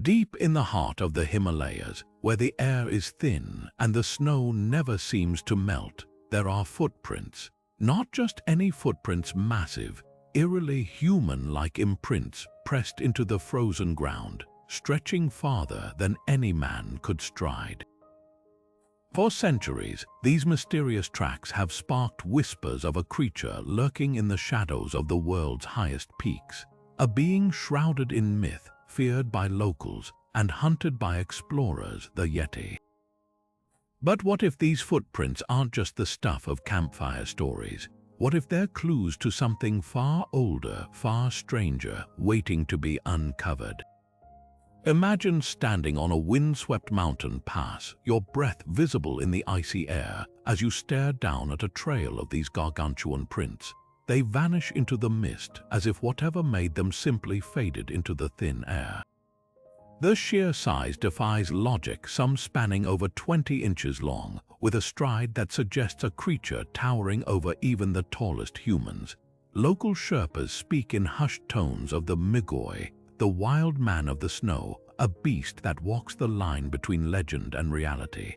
Deep in the heart of the Himalayas, where the air is thin and the snow never seems to melt, there are footprints. Not just any footprints, massive, eerily human-like imprints pressed into the frozen ground, stretching farther than any man could stride. For centuries, these mysterious tracks have sparked whispers of a creature lurking in the shadows of the world's highest peaks, a being shrouded in myth, feared by locals and hunted by explorers, the Yeti. But what if these footprints aren't just the stuff of campfire stories? What if they're clues to something far older, far stranger, waiting to be uncovered? Imagine standing on a windswept mountain pass, your breath visible in the icy air, as you stare down at a trail of these gargantuan prints. They vanish into the mist as if whatever made them simply faded into the thin air. The sheer size defies logic, some spanning over 20 inches long, with a stride that suggests a creature towering over even the tallest humans. Local Sherpas speak in hushed tones of the Migoi, the wild man of the snow, a beast that walks the line between legend and reality.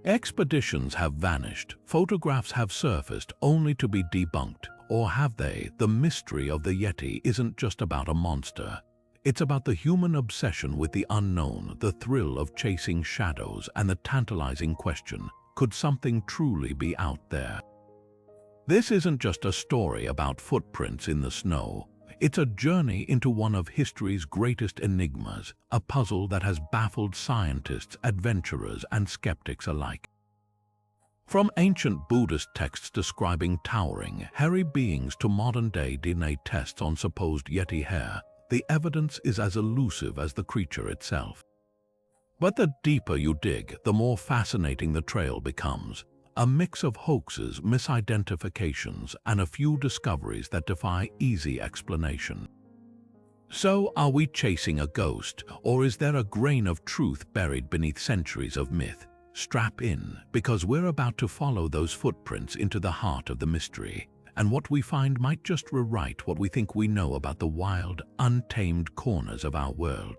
Expeditions have vanished, photographs have surfaced only to be debunked, or have they? The mystery of the Yeti isn't just about a monster. It's about the human obsession with the unknown, the thrill of chasing shadows, and the tantalizing question, could something truly be out there? This isn't just a story about footprints in the snow. It's a journey into one of history's greatest enigmas, a puzzle that has baffled scientists, adventurers, and skeptics alike. From ancient Buddhist texts describing towering, hairy beings to modern-day DNA tests on supposed Yeti hair, the evidence is as elusive as the creature itself. But the deeper you dig, the more fascinating the trail becomes. A mix of hoaxes, misidentifications, and a few discoveries that defy easy explanation. So, are we chasing a ghost, or is there a grain of truth buried beneath centuries of myth? Strap in, because we're about to follow those footprints into the heart of the mystery, and what we find might just rewrite what we think we know about the wild, untamed corners of our world.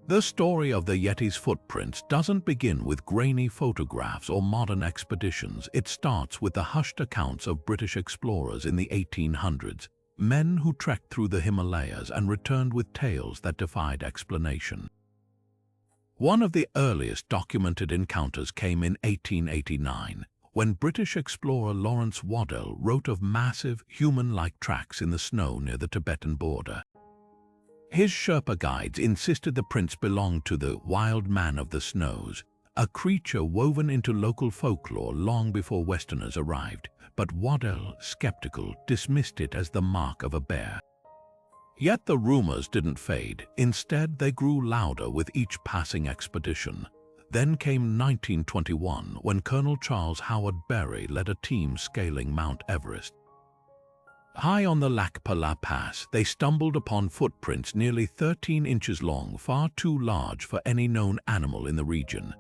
The story of the Yeti's footprints doesn't begin with grainy photographs or modern expeditions. It starts with the hushed accounts of British explorers in the 1800s, men who trekked through the Himalayas and returned with tales that defied explanation. One of the earliest documented encounters came in 1889, when British explorer Lawrence Waddell wrote of massive, human-like tracks in the snow near the Tibetan border. His Sherpa guides insisted the prints belonged to the wild man of the snows, a creature woven into local folklore long before Westerners arrived, but Waddell, skeptical, dismissed it as the mark of a bear. Yet the rumors didn't fade. Instead, they grew louder with each passing expedition. Then came 1921, when Colonel Charles Howard Berry led a team scaling Mount Everest. High on the Lakpala Pass, they stumbled upon footprints nearly 13 inches long, far too large for any known animal in the region.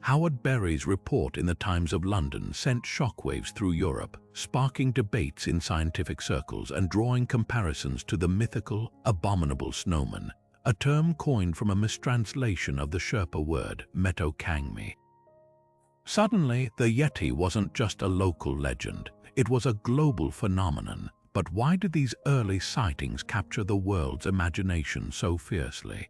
Howard Berry's report in the Times of London sent shockwaves through Europe, sparking debates in scientific circles and drawing comparisons to the mythical, abominable snowman, a term coined from a mistranslation of the Sherpa word, Meto Kangmi. Suddenly, the Yeti wasn't just a local legend, it was a global phenomenon. But why did these early sightings capture the world's imagination so fiercely?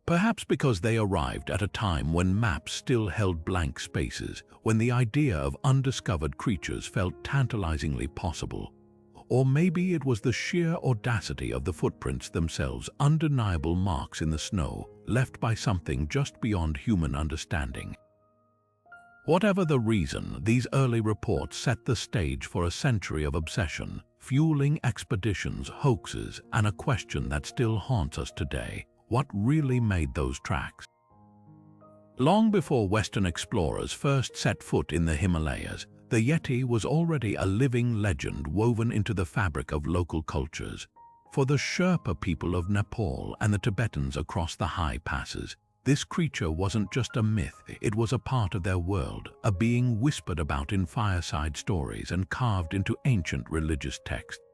Perhaps because they arrived at a time when maps still held blank spaces, when the idea of undiscovered creatures felt tantalizingly possible. Or maybe it was the sheer audacity of the footprints themselves, undeniable marks in the snow, left by something just beyond human understanding. Whatever the reason, these early reports set the stage for a century of obsession, fueling expeditions, hoaxes, and a question that still haunts us today: what really made those tracks? Long before Western explorers first set foot in the Himalayas, the Yeti was already a living legend woven into the fabric of local cultures. For the Sherpa people of Nepal and the Tibetans across the high passes, this creature wasn't just a myth, it was a part of their world, a being whispered about in fireside stories and carved into ancient religious texts.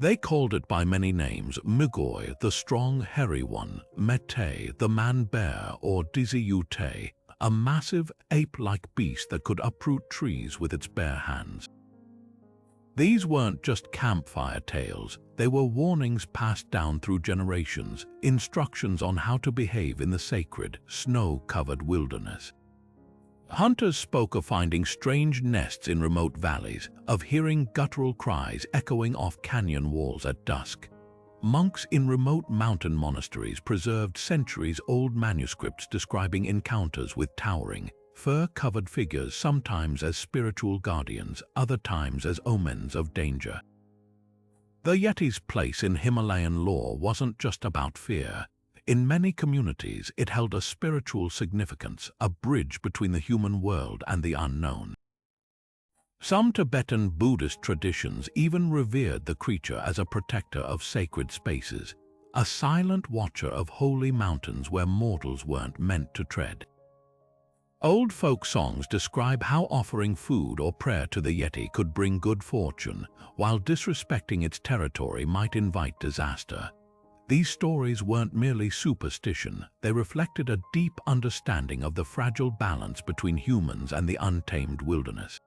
They called it by many names: Mugoi, the strong hairy one; Mete, the man-bear; or Dizzy-Ute, a massive ape-like beast that could uproot trees with its bare hands. These weren't just campfire tales, they were warnings passed down through generations, instructions on how to behave in the sacred, snow-covered wilderness. Hunters spoke of finding strange nests in remote valleys, of hearing guttural cries echoing off canyon walls at dusk. Monks in remote mountain monasteries preserved centuries-old manuscripts describing encounters with towering, fur-covered figures, sometimes as spiritual guardians, other times as omens of danger. The Yeti's place in Himalayan lore wasn't just about fear. In many communities, it held a spiritual significance, a bridge between the human world and the unknown. Some Tibetan Buddhist traditions even revered the creature as a protector of sacred spaces, a silent watcher of holy mountains where mortals weren't meant to tread. Old folk songs describe how offering food or prayer to the Yeti could bring good fortune, while disrespecting its territory might invite disaster. These stories weren't merely superstition, they reflected a deep understanding of the fragile balance between humans and the untamed wilderness.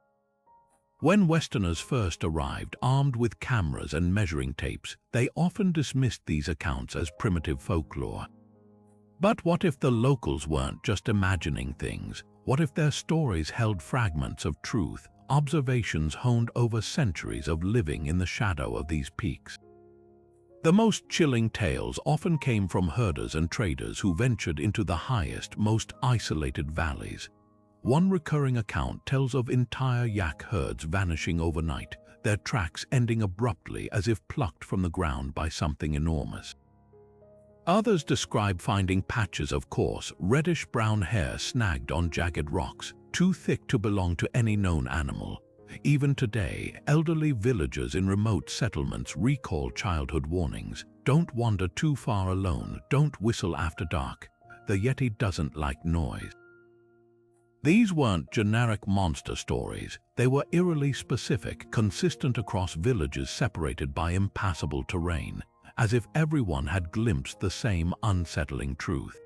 When Westerners first arrived armed with cameras and measuring tapes, they often dismissed these accounts as primitive folklore. But what if the locals weren't just imagining things? What if their stories held fragments of truth, observations honed over centuries of living in the shadow of these peaks? The most chilling tales often came from herders and traders who ventured into the highest, most isolated valleys. One recurring account tells of entire yak herds vanishing overnight, their tracks ending abruptly as if plucked from the ground by something enormous. Others describe finding patches of coarse, reddish-brown hair snagged on jagged rocks, too thick to belong to any known animal. Even today, elderly villagers in remote settlements recall childhood warnings. Don't wander too far alone, don't whistle after dark. The Yeti doesn't like noise. These weren't generic monster stories. They were eerily specific, consistent across villages separated by impassable terrain, as if everyone had glimpsed the same unsettling truth.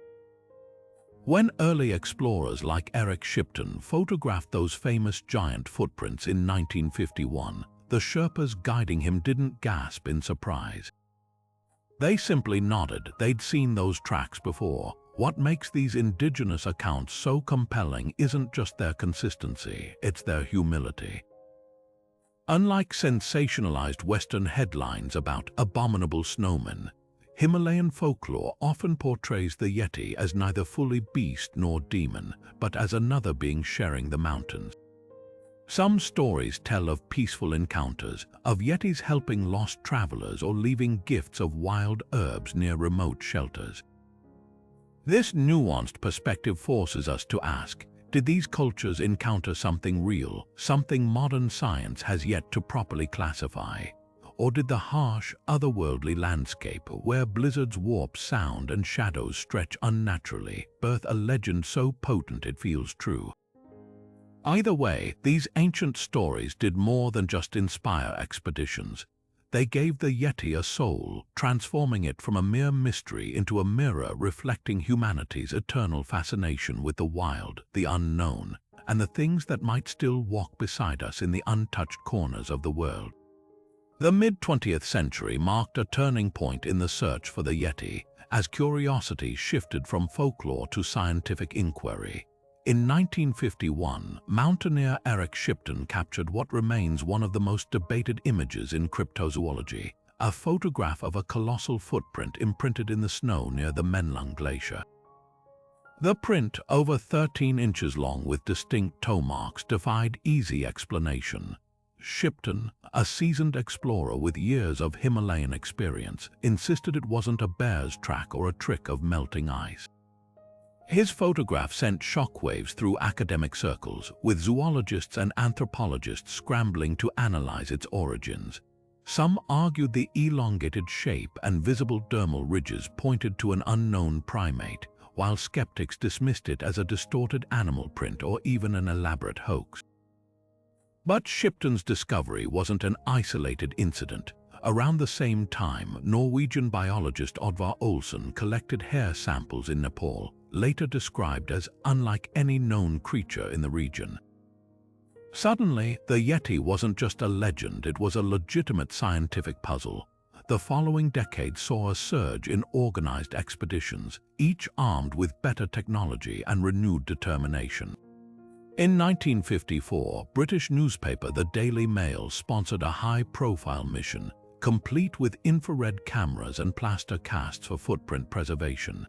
When early explorers like Eric Shipton photographed those famous giant footprints in 1951, the Sherpas guiding him didn't gasp in surprise. They simply nodded. They'd seen those tracks before. What makes these indigenous accounts so compelling isn't just their consistency, it's their humility. Unlike sensationalized Western headlines about abominable snowmen, Himalayan folklore often portrays the Yeti as neither fully beast nor demon, but as another being sharing the mountains. Some stories tell of peaceful encounters, of Yetis helping lost travelers or leaving gifts of wild herbs near remote shelters. This nuanced perspective forces us to ask, did these cultures encounter something real, something modern science has yet to properly classify? Or did the harsh, otherworldly landscape, where blizzards warp sound and shadows stretch unnaturally, birth a legend so potent it feels true? Either way, these ancient stories did more than just inspire expeditions. They gave the Yeti a soul, transforming it from a mere mystery into a mirror reflecting humanity's eternal fascination with the wild, the unknown, and the things that might still walk beside us in the untouched corners of the world. The mid-20th century marked a turning point in the search for the Yeti, as curiosity shifted from folklore to scientific inquiry. In 1951, mountaineer Eric Shipton captured what remains one of the most debated images in cryptozoology, a photograph of a colossal footprint imprinted in the snow near the Menlung Glacier. The print, over 13 inches long with distinct toe marks, defied easy explanation. Shipton, a seasoned explorer with years of Himalayan experience, insisted it wasn't a bear's track or a trick of melting ice. His photograph sent shockwaves through academic circles, with zoologists and anthropologists scrambling to analyze its origins. Some argued the elongated shape and visible dermal ridges pointed to an unknown primate, while skeptics dismissed it as a distorted animal print or even an elaborate hoax. But Shipton's discovery wasn't an isolated incident. Around the same time, Norwegian biologist Oddvar Olsen collected hair samples in Nepal, later described as unlike any known creature in the region. Suddenly, the Yeti wasn't just a legend, it was a legitimate scientific puzzle. The following decade saw a surge in organized expeditions, each armed with better technology and renewed determination. In 1954, British newspaper The Daily Mail sponsored a high-profile mission, complete with infrared cameras and plaster casts for footprint preservation.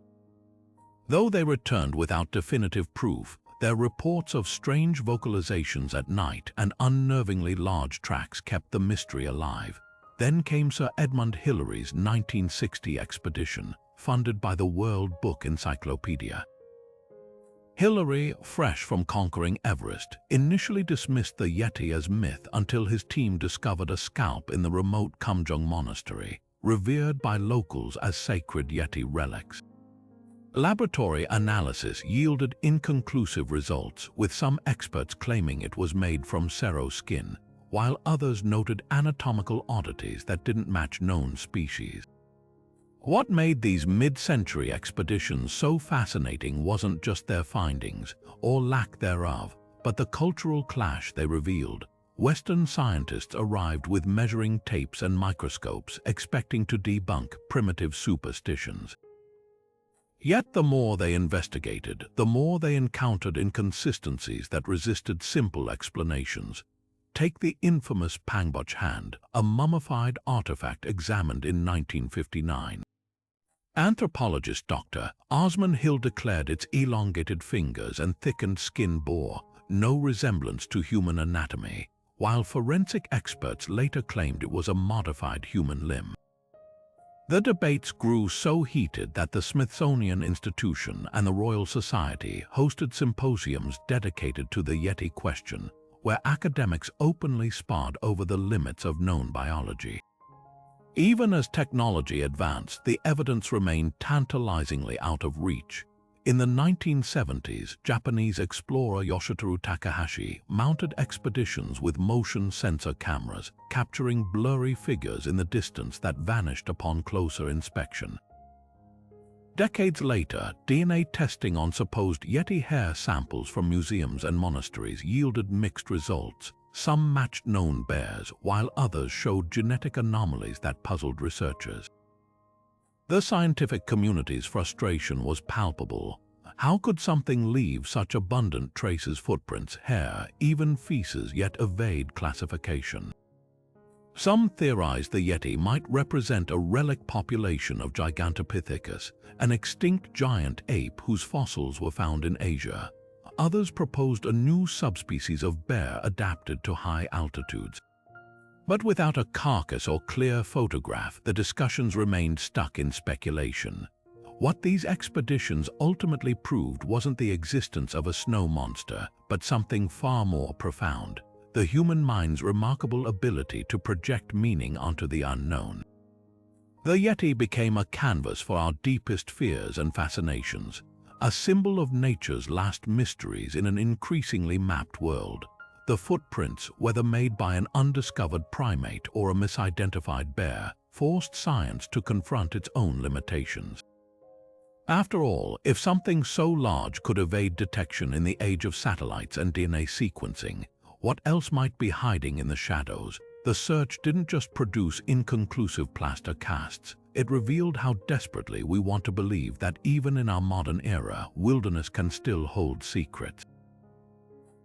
Though they returned without definitive proof, their reports of strange vocalizations at night and unnervingly large tracks kept the mystery alive. Then came Sir Edmund Hillary's 1960 expedition, funded by the World Book Encyclopedia. Hillary, fresh from conquering Everest, initially dismissed the Yeti as myth until his team discovered a scalp in the remote Kumjong monastery, revered by locals as sacred Yeti relics. Laboratory analysis yielded inconclusive results, with some experts claiming it was made from sero skin, while others noted anatomical oddities that didn't match known species. What made these mid-century expeditions so fascinating wasn't just their findings, or lack thereof, but the cultural clash they revealed. Western scientists arrived with measuring tapes and microscopes, expecting to debunk primitive superstitions. Yet the more they investigated, the more they encountered inconsistencies that resisted simple explanations. Take the infamous Pangboch hand, a mummified artifact examined in 1959. Anthropologist Dr. Osman Hill declared its elongated fingers and thickened skin bore no resemblance to human anatomy, while forensic experts later claimed it was a modified human limb. The debates grew so heated that the Smithsonian Institution and the Royal Society hosted symposiums dedicated to the Yeti question, where academics openly sparred over the limits of known biology. Even as technology advanced, the evidence remained tantalizingly out of reach. In the 1970s, Japanese explorer Yoshiteru Takahashi mounted expeditions with motion sensor cameras, capturing blurry figures in the distance that vanished upon closer inspection. Decades later, DNA testing on supposed Yeti hair samples from museums and monasteries yielded mixed results. Some matched known bears, while others showed genetic anomalies that puzzled researchers. The scientific community's frustration was palpable. How could something leave such abundant traces, footprints, hair, even feces, yet evade classification? Some theorized the Yeti might represent a relic population of Gigantopithecus, an extinct giant ape whose fossils were found in Asia. Others proposed a new subspecies of bear adapted to high altitudes. But without a carcass or clear photograph, the discussions remained stuck in speculation. What these expeditions ultimately proved wasn't the existence of a snow monster, but something far more profound: the human mind's remarkable ability to project meaning onto the unknown. The Yeti became a canvas for our deepest fears and fascinations, a symbol of nature's last mysteries in an increasingly mapped world. The footprints, whether made by an undiscovered primate or a misidentified bear, forced science to confront its own limitations. After all, if something so large could evade detection in the age of satellites and DNA sequencing, what else might be hiding in the shadows? The search didn't just produce inconclusive plaster casts. It revealed how desperately we want to believe that even in our modern era, wilderness can still hold secrets.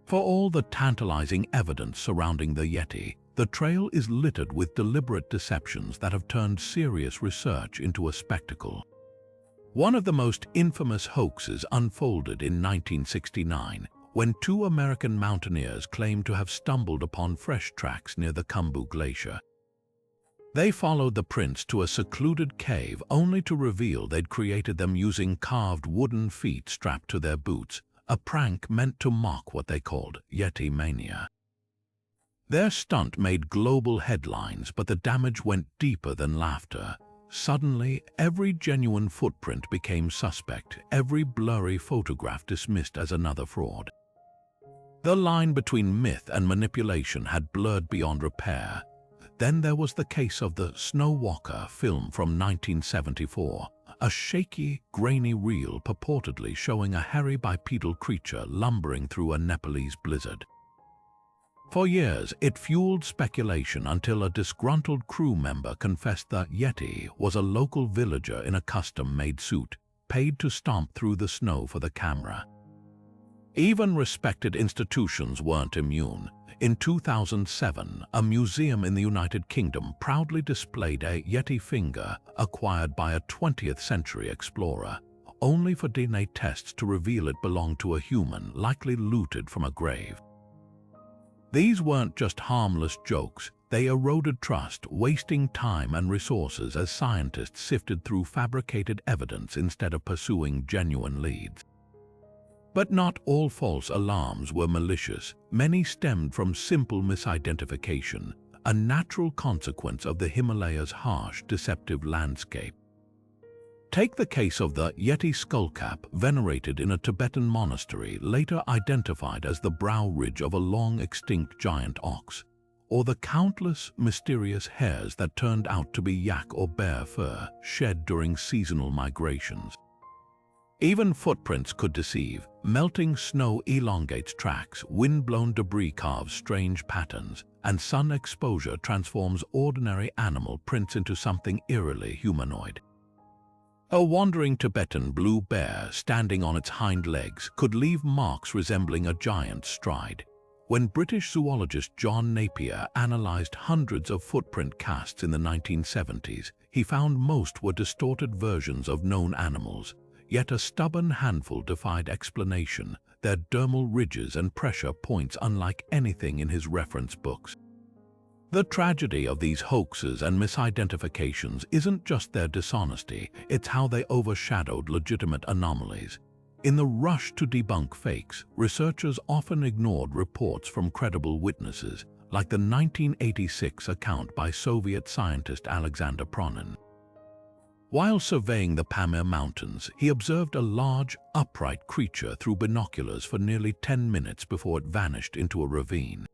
For all the tantalizing evidence surrounding the Yeti, the trail is littered with deliberate deceptions that have turned serious research into a spectacle. One of the most infamous hoaxes unfolded in 1969, when two American mountaineers claimed to have stumbled upon fresh tracks near the Khumbu Glacier. They followed the prints to a secluded cave only to reveal they'd created them using carved wooden feet strapped to their boots, a prank meant to mock what they called Yeti mania. Their stunt made global headlines, but the damage went deeper than laughter. Suddenly, every genuine footprint became suspect, every blurry photograph dismissed as another fraud. The line between myth and manipulation had blurred beyond repair. Then there was the case of the Snow Walker film from 1974, a shaky, grainy reel purportedly showing a hairy bipedal creature lumbering through a Nepalese blizzard. For years, it fueled speculation until a disgruntled crew member confessed that Yeti was a local villager in a custom-made suit, paid to stomp through the snow for the camera. Even respected institutions weren't immune. In 2007, a museum in the United Kingdom proudly displayed a Yeti finger acquired by a 20th-century explorer, only for DNA tests to reveal it belonged to a human likely looted from a grave. These weren't just harmless jokes, they eroded trust, wasting time and resources as scientists sifted through fabricated evidence instead of pursuing genuine leads. But not all false alarms were malicious. Many stemmed from simple misidentification, a natural consequence of the Himalayas' harsh, deceptive landscape. Take the case of the Yeti skullcap, venerated in a Tibetan monastery, later identified as the brow ridge of a long-extinct giant ox, or the countless mysterious hairs that turned out to be yak or bear fur shed during seasonal migrations. Even footprints could deceive. Melting snow elongates tracks, wind-blown debris carves strange patterns, and sun exposure transforms ordinary animal prints into something eerily humanoid. A wandering Tibetan blue bear standing on its hind legs could leave marks resembling a giant's stride. When British zoologist John Napier analyzed hundreds of footprint casts in the 1970s, he found most were distorted versions of known animals. Yet a stubborn handful defied explanation, their dermal ridges and pressure points unlike anything in his reference books. The tragedy of these hoaxes and misidentifications isn't just their dishonesty, it's how they overshadowed legitimate anomalies. In the rush to debunk fakes, researchers often ignored reports from credible witnesses, like the 1986 account by Soviet scientist Alexander Pronin. While surveying the Pamir Mountains, he observed a large, upright creature through binoculars for nearly 10 minutes before it vanished into a ravine.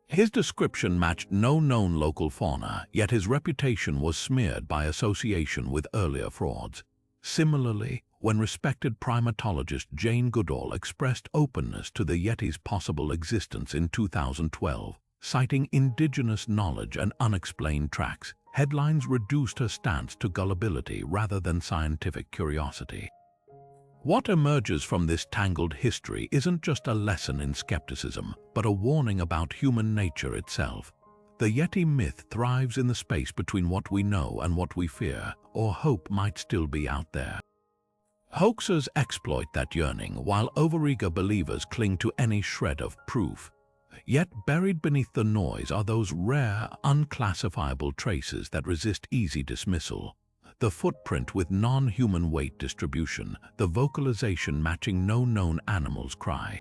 His description matched no known local fauna, yet his reputation was smeared by association with earlier frauds. Similarly, when respected primatologist Jane Goodall expressed openness to the Yeti's possible existence in 2012, citing indigenous knowledge and unexplained tracks, headlines reduced her stance to gullibility rather than scientific curiosity. What emerges from this tangled history isn't just a lesson in skepticism, but a warning about human nature itself. The Yeti myth thrives in the space between what we know and what we fear, or hope might still be out there. Hoaxers exploit that yearning, while overeager believers cling to any shred of proof. Yet buried beneath the noise are those rare, unclassifiable traces that resist easy dismissal. The footprint with non-human weight distribution, the vocalization matching no known animal's cry.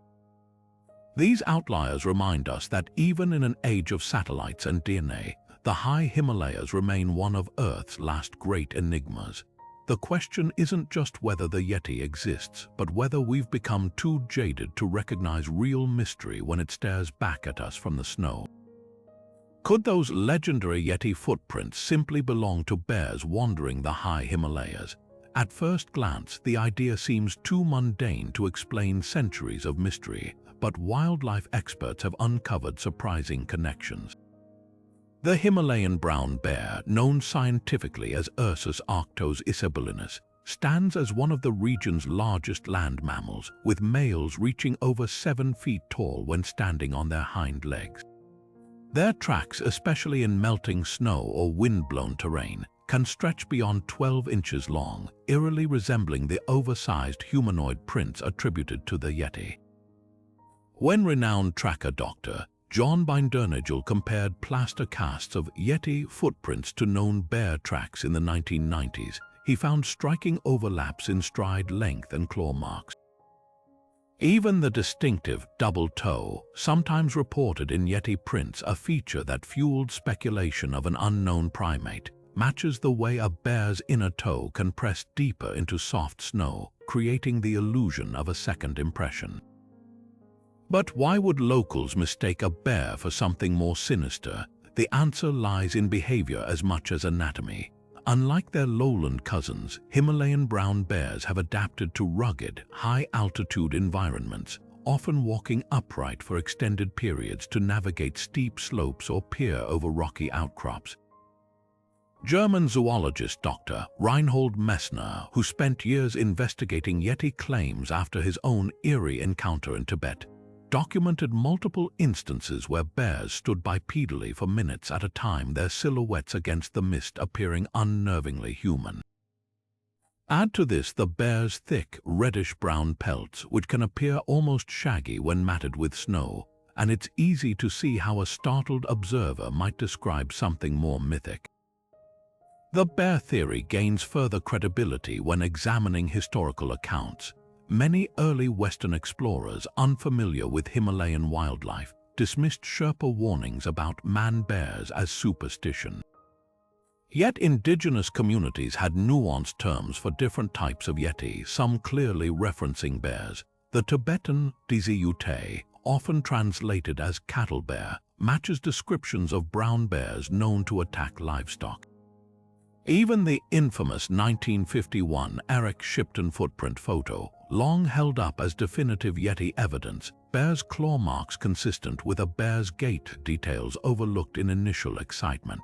These outliers remind us that even in an age of satellites and DNA, the high Himalayas remain one of Earth's last great enigmas. The question isn't just whether the Yeti exists, but whether we've become too jaded to recognize real mystery when it stares back at us from the snow. Could those legendary Yeti footprints simply belong to bears wandering the high Himalayas? At first glance, the idea seems too mundane to explain centuries of mystery, but wildlife experts have uncovered surprising connections. The Himalayan brown bear, known scientifically as Ursus arctos isabellinus, stands as one of the region's largest land mammals, with males reaching over 7 feet tall when standing on their hind legs. Their tracks, especially in melting snow or wind-blown terrain, can stretch beyond 12 inches long, eerily resembling the oversized humanoid prints attributed to the Yeti. When renowned tracker Dr. John Bindernagel compared plaster casts of Yeti footprints to known bear tracks in the 1990s, he found striking overlaps in stride length and claw marks. Even the distinctive double toe, sometimes reported in Yeti prints, a feature that fueled speculation of an unknown primate, matches the way a bear's inner toe can press deeper into soft snow, creating the illusion of a second impression. But why would locals mistake a bear for something more sinister? the answer lies in behavior as much as anatomy. Unlike their lowland cousins, Himalayan brown bears have adapted to rugged, high-altitude environments, often walking upright for extended periods to navigate steep slopes or peer over rocky outcrops. German zoologist Dr. Reinhold Messner, who spent years investigating Yeti claims after his own eerie encounter in Tibet, documented multiple instances where bears stood bipedally for minutes at a time, their silhouettes against the mist appearing unnervingly human. Add to this the bear's thick, reddish-brown pelts, which can appear almost shaggy when matted with snow, and it's easy to see how a startled observer might describe something more mythic. The bear theory gains further credibility when examining historical accounts. Many early Western explorers unfamiliar with Himalayan wildlife dismissed Sherpa warnings about man-bears as superstition. Yet indigenous communities had nuanced terms for different types of Yeti, some clearly referencing bears. The Tibetan Dziyute, often translated as cattle bear, matches descriptions of brown bears known to attack livestock. Even the infamous 1951 Eric Shipton footprint photo, long held up as definitive Yeti evidence, bears claw marks consistent with a bear's gait, details overlooked in initial excitement.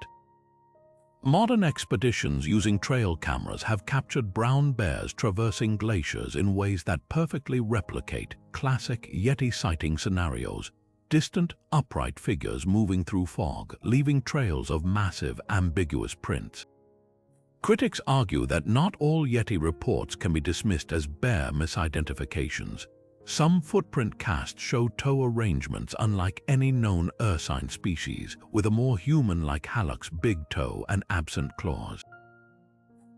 Modern expeditions using trail cameras have captured brown bears traversing glaciers in ways that perfectly replicate classic Yeti sighting scenarios. Distant, upright figures moving through fog, leaving trails of massive, ambiguous prints. Critics argue that not all Yeti reports can be dismissed as bare misidentifications. Some footprint casts show toe arrangements unlike any known ursine species, with a more human-like hallux big toe and absent claws.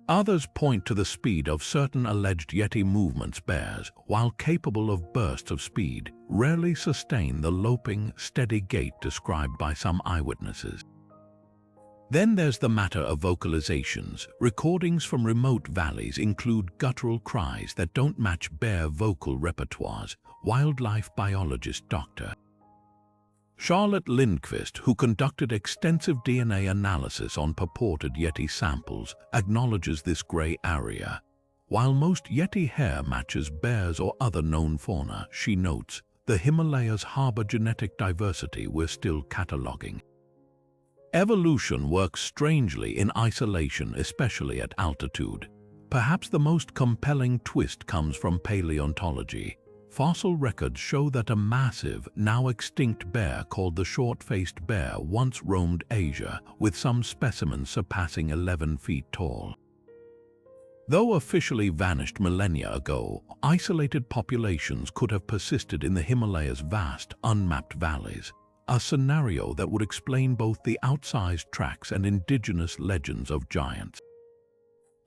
Others point to the speed of certain alleged Yeti movements. Bears, while capable of bursts of speed, rarely sustain the loping, steady gait described by some eyewitnesses. Then there's the matter of vocalizations. Recordings from remote valleys include guttural cries that don't match bear vocal repertoires. Wildlife biologist Dr. Charlotte Lindqvist, who conducted extensive DNA analysis on purported Yeti samples, acknowledges this gray area. While most Yeti hair matches bears or other known fauna, she notes, the Himalayas harbor genetic diversity we're still cataloging. Evolution works strangely in isolation, especially at altitude. Perhaps the most compelling twist comes from paleontology. Fossil records show that a massive, now extinct bear called the short-faced bear once roamed Asia, with some specimens surpassing 11 feet tall. Though officially vanished millennia ago, isolated populations could have persisted in the Himalayas' vast, unmapped valleys. A scenario that would explain both the outsized tracks and indigenous legends of giants.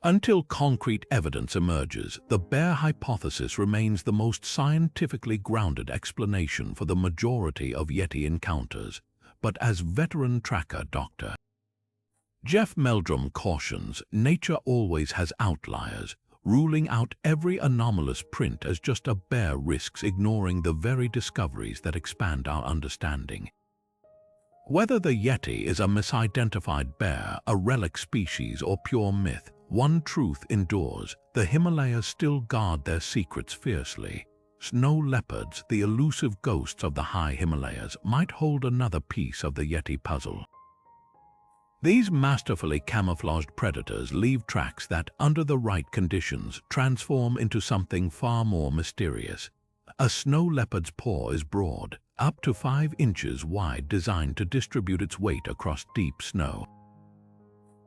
Until concrete evidence emerges, the bear hypothesis remains the most scientifically grounded explanation for the majority of Yeti encounters. But as veteran tracker Dr. Jeff Meldrum cautions, nature always has outliers. Ruling out every anomalous print as just a bear risks ignoring the very discoveries that expand our understanding. Whether the Yeti is a misidentified bear, a relic species, or pure myth, one truth endures: the Himalayas still guard their secrets fiercely. Snow leopards, the elusive ghosts of the high Himalayas, might hold another piece of the Yeti puzzle. These masterfully camouflaged predators leave tracks that, under the right conditions, transform into something far more mysterious. A snow leopard's paw is broad, up to 5 inches wide, designed to distribute its weight across deep snow.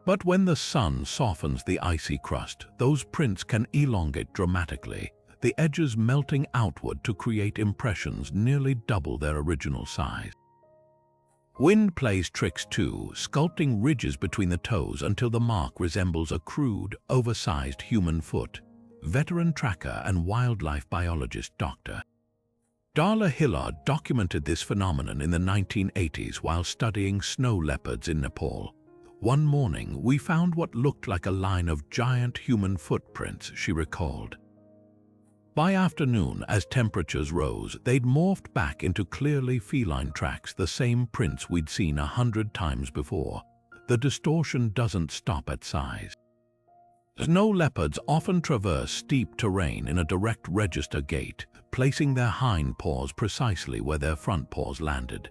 But when the sun softens the icy crust, those prints can elongate dramatically, the edges melting outward to create impressions nearly double their original size. Wind plays tricks too, sculpting ridges between the toes until the mark resembles a crude, oversized human foot. Veteran tracker and wildlife biologist Dr. Darla Hillard documented this phenomenon in the 1980s while studying snow leopards in Nepal. One morning, we found what looked like a line of giant human footprints, she recalled. By afternoon, as temperatures rose, they'd morphed back into clearly feline tracks, the same prints we'd seen 100 times before. The distortion doesn't stop at size. Snow leopards often traverse steep terrain in a direct register gait, placing their hind paws precisely where their front paws landed.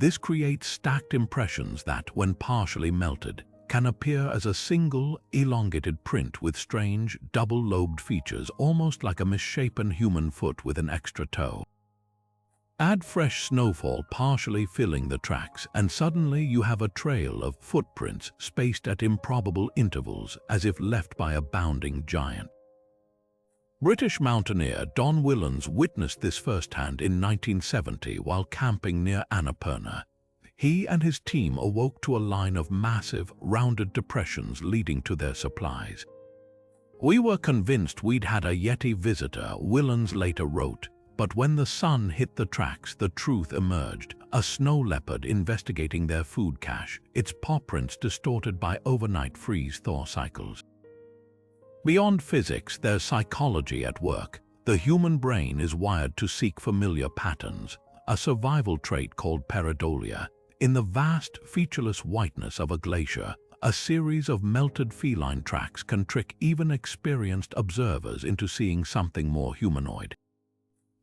This creates stacked impressions that, when partially melted, can appear as a single, elongated print with strange, double-lobed features, almost like a misshapen human foot with an extra toe. Add fresh snowfall partially filling the tracks, and suddenly you have a trail of footprints spaced at improbable intervals, as if left by a bounding giant. British mountaineer Don Willans witnessed this firsthand in 1970 while camping near Annapurna. He and his team awoke to a line of massive, rounded depressions leading to their supplies. "We were convinced we'd had a Yeti visitor," Willans later wrote, "but when the sun hit the tracks, the truth emerged. A snow leopard investigating their food cache, its paw prints distorted by overnight freeze-thaw cycles." Beyond physics, there's psychology at work. The human brain is wired to seek familiar patterns, a survival trait called pareidolia. In the vast, featureless whiteness of a glacier, a series of melted feline tracks can trick even experienced observers into seeing something more humanoid.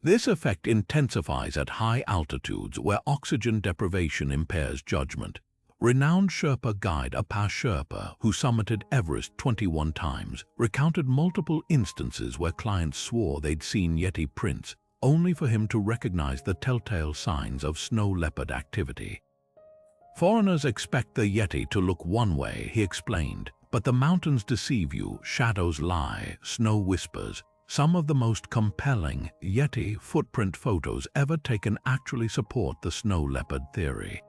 This effect intensifies at high altitudes where oxygen deprivation impairs judgment. Renowned Sherpa guide Apa Sherpa, who summited Everest 21 times, recounted multiple instances where clients swore they'd seen Yeti prints, only for him to recognize the telltale signs of snow leopard activity. "Foreigners expect the Yeti to look one way," he explained, "but the mountains deceive you, shadows lie, snow whispers." Some of the most compelling Yeti footprint photos ever taken actually support the snow leopard theory.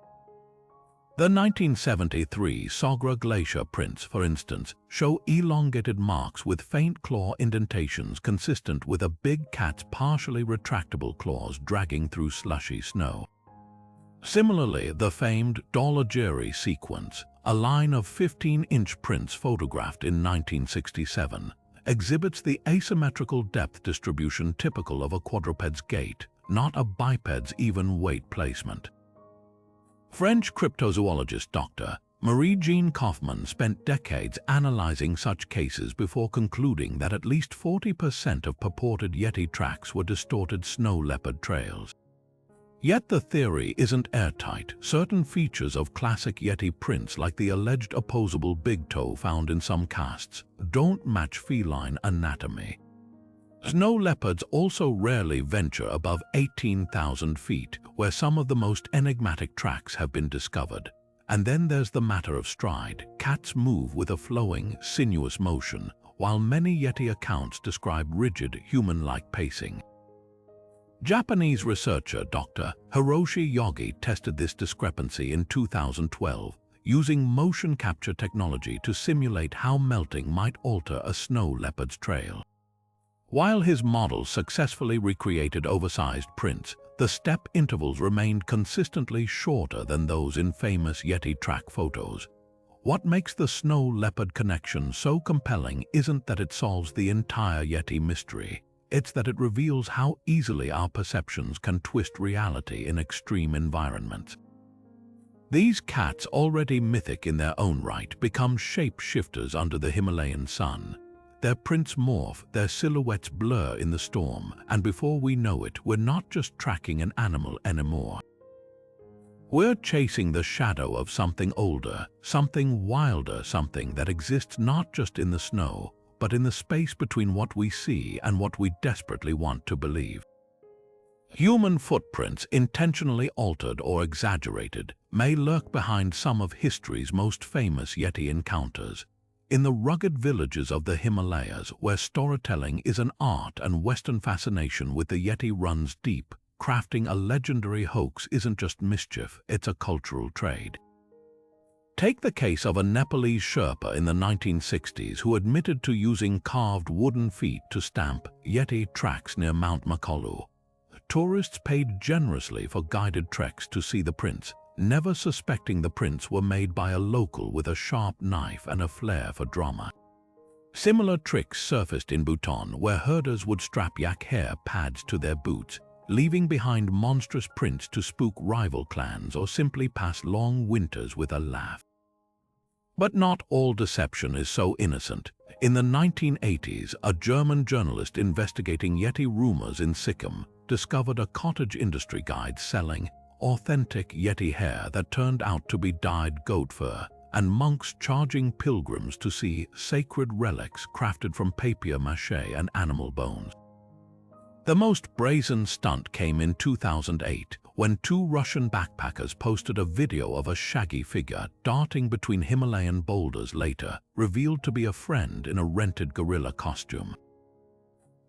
The 1973 Sogra Glacier prints, for instance, show elongated marks with faint claw indentations consistent with a big cat's partially retractable claws dragging through slushy snow. Similarly, the famed Dolagiri sequence, a line of 15-inch prints photographed in 1967, exhibits the asymmetrical depth distribution typical of a quadruped's gait, not a biped's even weight placement. French cryptozoologist Dr. Marie-Jeanne Kaufmann spent decades analyzing such cases before concluding that at least 40% of purported Yeti tracks were distorted snow leopard trails. Yet the theory isn't airtight. Certain features of classic Yeti prints, like the alleged opposable big toe found in some casts, don't match feline anatomy. Snow leopards also rarely venture above 18,000 feet, where some of the most enigmatic tracks have been discovered. And then there's the matter of stride. Cats move with a flowing, sinuous motion, while many Yeti accounts describe rigid, human-like pacing. Japanese researcher Dr. Hiroshi Yogi tested this discrepancy in 2012, using motion capture technology to simulate how melting might alter a snow leopard's trail. While his model successfully recreated oversized prints, the step intervals remained consistently shorter than those in famous Yeti track photos. What makes the snow leopard connection so compelling isn't that it solves the entire Yeti mystery. It's that it reveals how easily our perceptions can twist reality in extreme environments. These cats, already mythic in their own right, become shape-shifters under the Himalayan sun. Their prints morph, their silhouettes blur in the storm, and before we know it, we're not just tracking an animal anymore. We're chasing the shadow of something older, something wilder, something that exists not just in the snow, but in the space between what we see and what we desperately want to believe. Human footprints, intentionally altered or exaggerated, may lurk behind some of history's most famous Yeti encounters. In the rugged villages of the Himalayas, where storytelling is an art and Western fascination with the Yeti runs deep, crafting a legendary hoax isn't just mischief, it's a cultural trade. Take the case of a Nepalese Sherpa in the 1960s who admitted to using carved wooden feet to stamp Yeti tracks near Mount Makalu. Tourists paid generously for guided treks to see the prints, never suspecting the prints were made by a local with a sharp knife and a flair for drama. Similar tricks surfaced in Bhutan, where herders would strap yak hair pads to their boots, leaving behind monstrous prints to spook rival clans or simply pass long winters with a laugh. But not all deception is so innocent. In the 1980s, a German journalist investigating Yeti rumors in Sikkim discovered a cottage industry guide selling authentic Yeti hair that turned out to be dyed goat fur, and monks charging pilgrims to see sacred relics crafted from papier-mâché and animal bones. The most brazen stunt came in 2008, when two Russian backpackers posted a video of a shaggy figure darting between Himalayan boulders, later revealed to be a friend in a rented gorilla costume.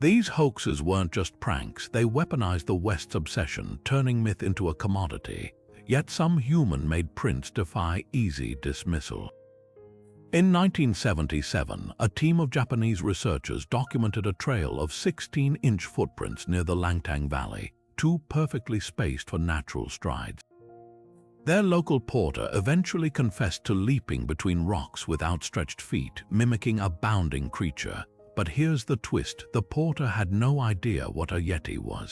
These hoaxes weren't just pranks, they weaponized the West's obsession, turning myth into a commodity. Yet some human-made prints defy easy dismissal. In 1977, a team of Japanese researchers documented a trail of 16-inch footprints near the Langtang Valley, too perfectly spaced for natural strides. Their local porter eventually confessed to leaping between rocks with outstretched feet, mimicking a bounding creature. But here's the twist: the porter had no idea what a Yeti was.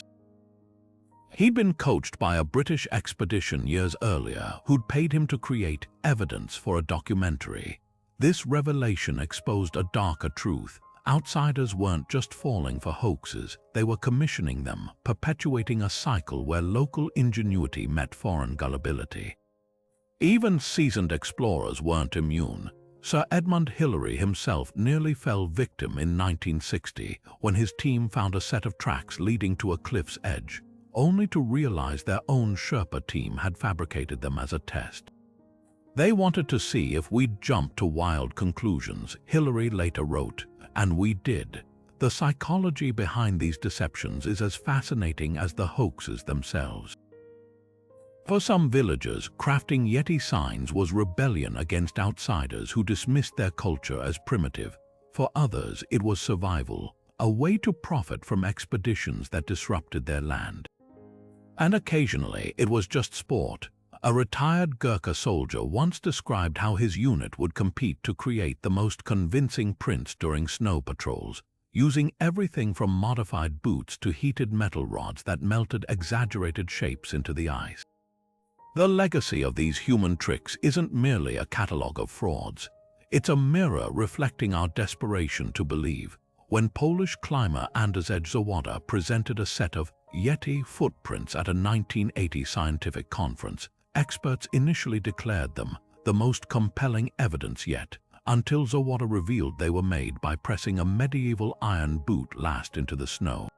He'd been coached by a British expedition years earlier who'd paid him to create evidence for a documentary. This revelation exposed a darker truth. Outsiders weren't just falling for hoaxes, they were commissioning them, perpetuating a cycle where local ingenuity met foreign gullibility. Even seasoned explorers weren't immune. Sir Edmund Hillary himself nearly fell victim in 1960 when his team found a set of tracks leading to a cliff's edge, only to realize their own Sherpa team had fabricated them as a test. They wanted to see if we'd jump to wild conclusions, Hillary later wrote, and we did. The psychology behind these deceptions is as fascinating as the hoaxes themselves. For some villagers, crafting Yeti signs was rebellion against outsiders who dismissed their culture as primitive. For others, it was survival, a way to profit from expeditions that disrupted their land. And occasionally, it was just sport. A retired Gurkha soldier once described how his unit would compete to create the most convincing prints during snow patrols, using everything from modified boots to heated metal rods that melted exaggerated shapes into the ice. The legacy of these human tricks isn't merely a catalogue of frauds. It's a mirror reflecting our desperation to believe. When Polish climber Andrzej Zawada presented a set of Yeti footprints at a 1980 scientific conference, experts initially declared them the most compelling evidence yet, until Zawada revealed they were made by pressing a medieval iron boot last into the snow.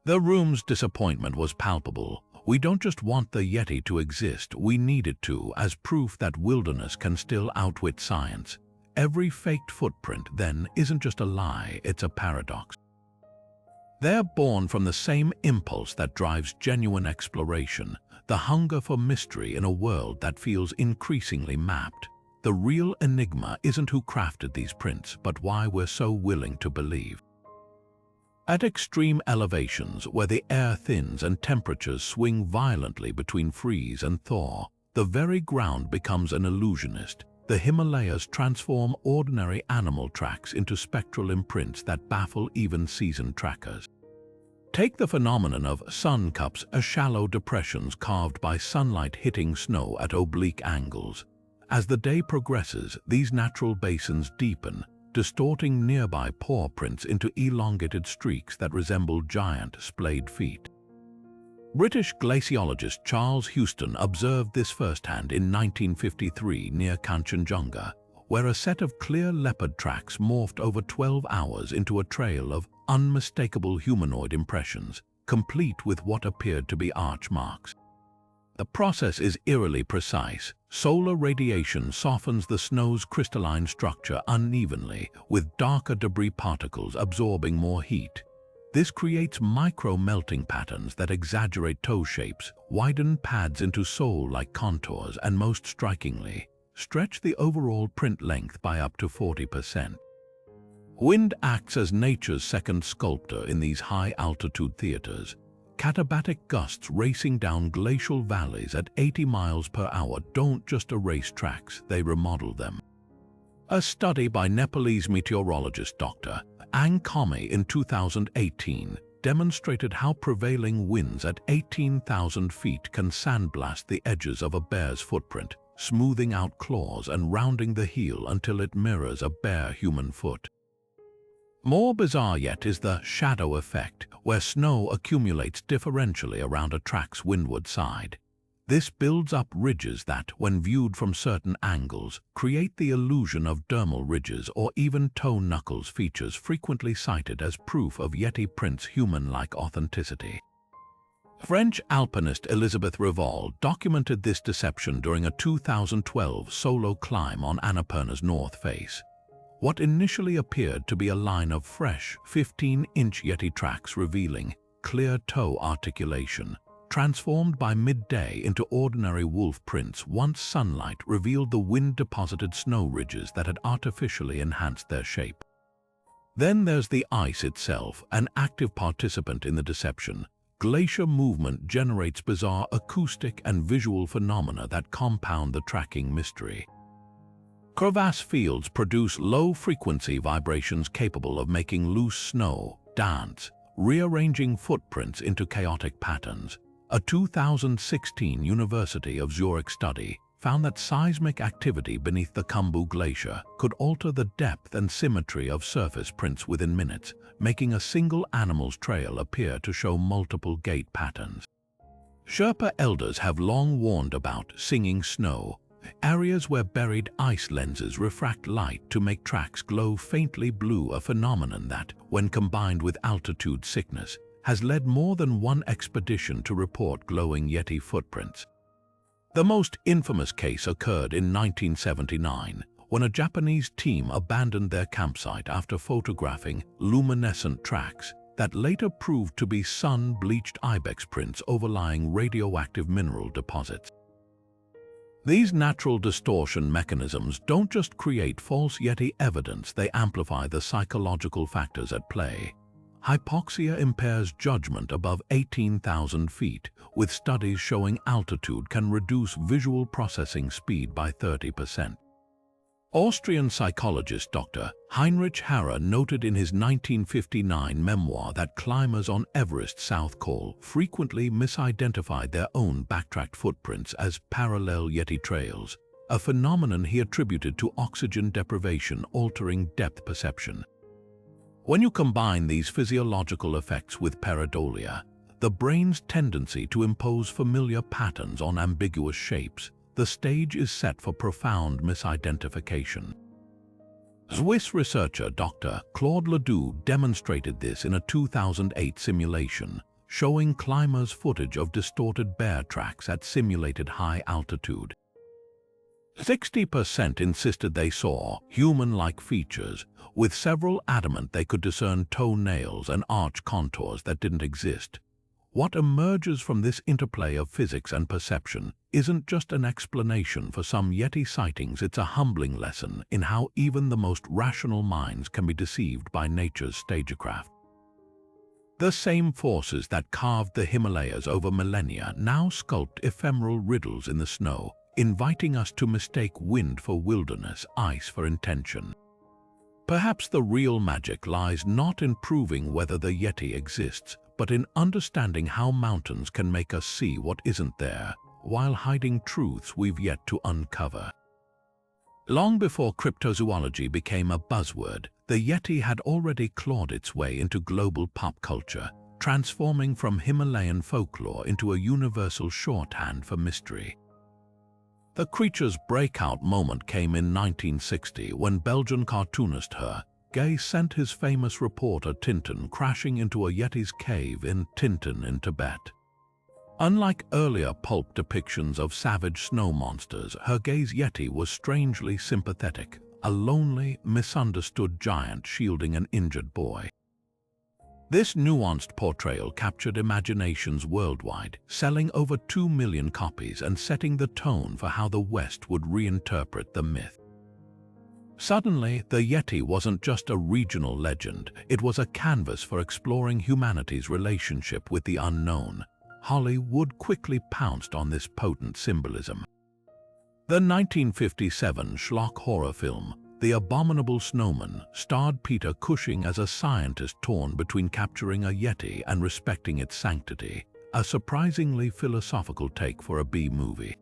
The room's disappointment was palpable. We don't just want the Yeti to exist, we need it to, as proof that wilderness can still outwit science. Every faked footprint, then, isn't just a lie, it's a paradox. They're born from the same impulse that drives genuine exploration, the hunger for mystery in a world that feels increasingly mapped. The real enigma isn't who crafted these prints, but why we're so willing to believe. At extreme elevations, where the air thins and temperatures swing violently between freeze and thaw, the very ground becomes an illusionist. The Himalayas transform ordinary animal tracks into spectral imprints that baffle even seasoned trackers. Take the phenomenon of sun cups, shallow depressions carved by sunlight hitting snow at oblique angles. As the day progresses, these natural basins deepen, distorting nearby paw prints into elongated streaks that resemble giant splayed feet. British glaciologist Charles Houston observed this firsthand in 1953 near Kanchenjunga, where a set of clear leopard tracks morphed over 12 hours into a trail of unmistakable humanoid impressions, complete with what appeared to be arch marks. The process is eerily precise. Solar radiation softens the snow's crystalline structure unevenly, with darker debris particles absorbing more heat. This creates micro-melting patterns that exaggerate toe shapes, widen pads into sole-like contours, and most strikingly, stretch the overall print length by up to 40%. Wind acts as nature's second sculptor in these high-altitude theaters. Katabatic gusts racing down glacial valleys at 80 miles per hour don't just erase tracks, they remodel them. A study by Nepalese meteorologist Dr. Ang Kame in 2018 demonstrated how prevailing winds at 18,000 feet can sandblast the edges of a bear's footprint, smoothing out claws and rounding the heel until it mirrors a bare human foot. More bizarre yet is the shadow effect, where snow accumulates differentially around a track's windward side. This builds up ridges that, when viewed from certain angles, create the illusion of dermal ridges or even toe knuckles, features frequently cited as proof of Yeti prints' human-like authenticity. French alpinist Elisabeth Reval documented this deception during a 2012 solo climb on Annapurna's north face. What initially appeared to be a line of fresh 15-inch Yeti tracks revealing clear toe articulation, transformed by midday into ordinary wolf prints once sunlight revealed the wind-deposited snow ridges that had artificially enhanced their shape. Then there's the ice itself, an active participant in the deception. Glacier movement generates bizarre acoustic and visual phenomena that compound the tracking mystery. Crevasse fields produce low-frequency vibrations capable of making loose snow dance, rearranging footprints into chaotic patterns. A 2016 University of Zurich study found that seismic activity beneath the Khumbu Glacier could alter the depth and symmetry of surface prints within minutes, making a single animal's trail appear to show multiple gait patterns. Sherpa elders have long warned about singing snow, areas where buried ice lenses refract light to make tracks glow faintly blue, a phenomenon that, when combined with altitude sickness, has led more than one expedition to report glowing Yeti footprints. The most infamous case occurred in 1979, when a Japanese team abandoned their campsite after photographing luminescent tracks that later proved to be sun-bleached ibex prints overlying radioactive mineral deposits. These natural distortion mechanisms don't just create false Yeti evidence, they amplify the psychological factors at play. Hypoxia impairs judgment above 18,000 feet, with studies showing altitude can reduce visual processing speed by 30%. Austrian psychologist Dr. Heinrich Harrer noted in his 1959 memoir that climbers on Everest's South Col frequently misidentified their own backtracked footprints as parallel Yeti trails, a phenomenon he attributed to oxygen deprivation altering depth perception. When you combine these physiological effects with pareidolia, the brain's tendency to impose familiar patterns on ambiguous shapes, the stage is set for profound misidentification. Swiss researcher Dr. Claude Ledoux demonstrated this in a 2008 simulation, showing climbers footage of distorted bear tracks at simulated high altitude. 60% insisted they saw human-like features, with several adamant they could discern toenails and arch contours that didn't exist. What emerges from this interplay of physics and perception isn't just an explanation for some Yeti sightings, it's a humbling lesson in how even the most rational minds can be deceived by nature's stagecraft. The same forces that carved the Himalayas over millennia now sculpt ephemeral riddles in the snow, inviting us to mistake wind for wilderness, ice for intention. Perhaps the real magic lies not in proving whether the Yeti exists, but in understanding how mountains can make us see what isn't there, while hiding truths we've yet to uncover. Long before cryptozoology became a buzzword, the Yeti had already clawed its way into global pop culture, transforming from Himalayan folklore into a universal shorthand for mystery. The creature's breakout moment came in 1960 when Belgian cartoonist Gay sent his famous reporter Tintin crashing into a Yeti's cave in Tintin in Tibet. Unlike earlier pulp depictions of savage snow monsters, Gay's Yeti was strangely sympathetic, a lonely, misunderstood giant shielding an injured boy. This nuanced portrayal captured imaginations worldwide, selling over 2 million copies and setting the tone for how the West would reinterpret the myth. Suddenly, the Yeti wasn't just a regional legend, it was a canvas for exploring humanity's relationship with the unknown. Hollywood quickly pounced on this potent symbolism. The 1957 schlock horror film, The Abominable Snowman starred Peter Cushing as a scientist torn between capturing a Yeti and respecting its sanctity, a surprisingly philosophical take for a B-movie.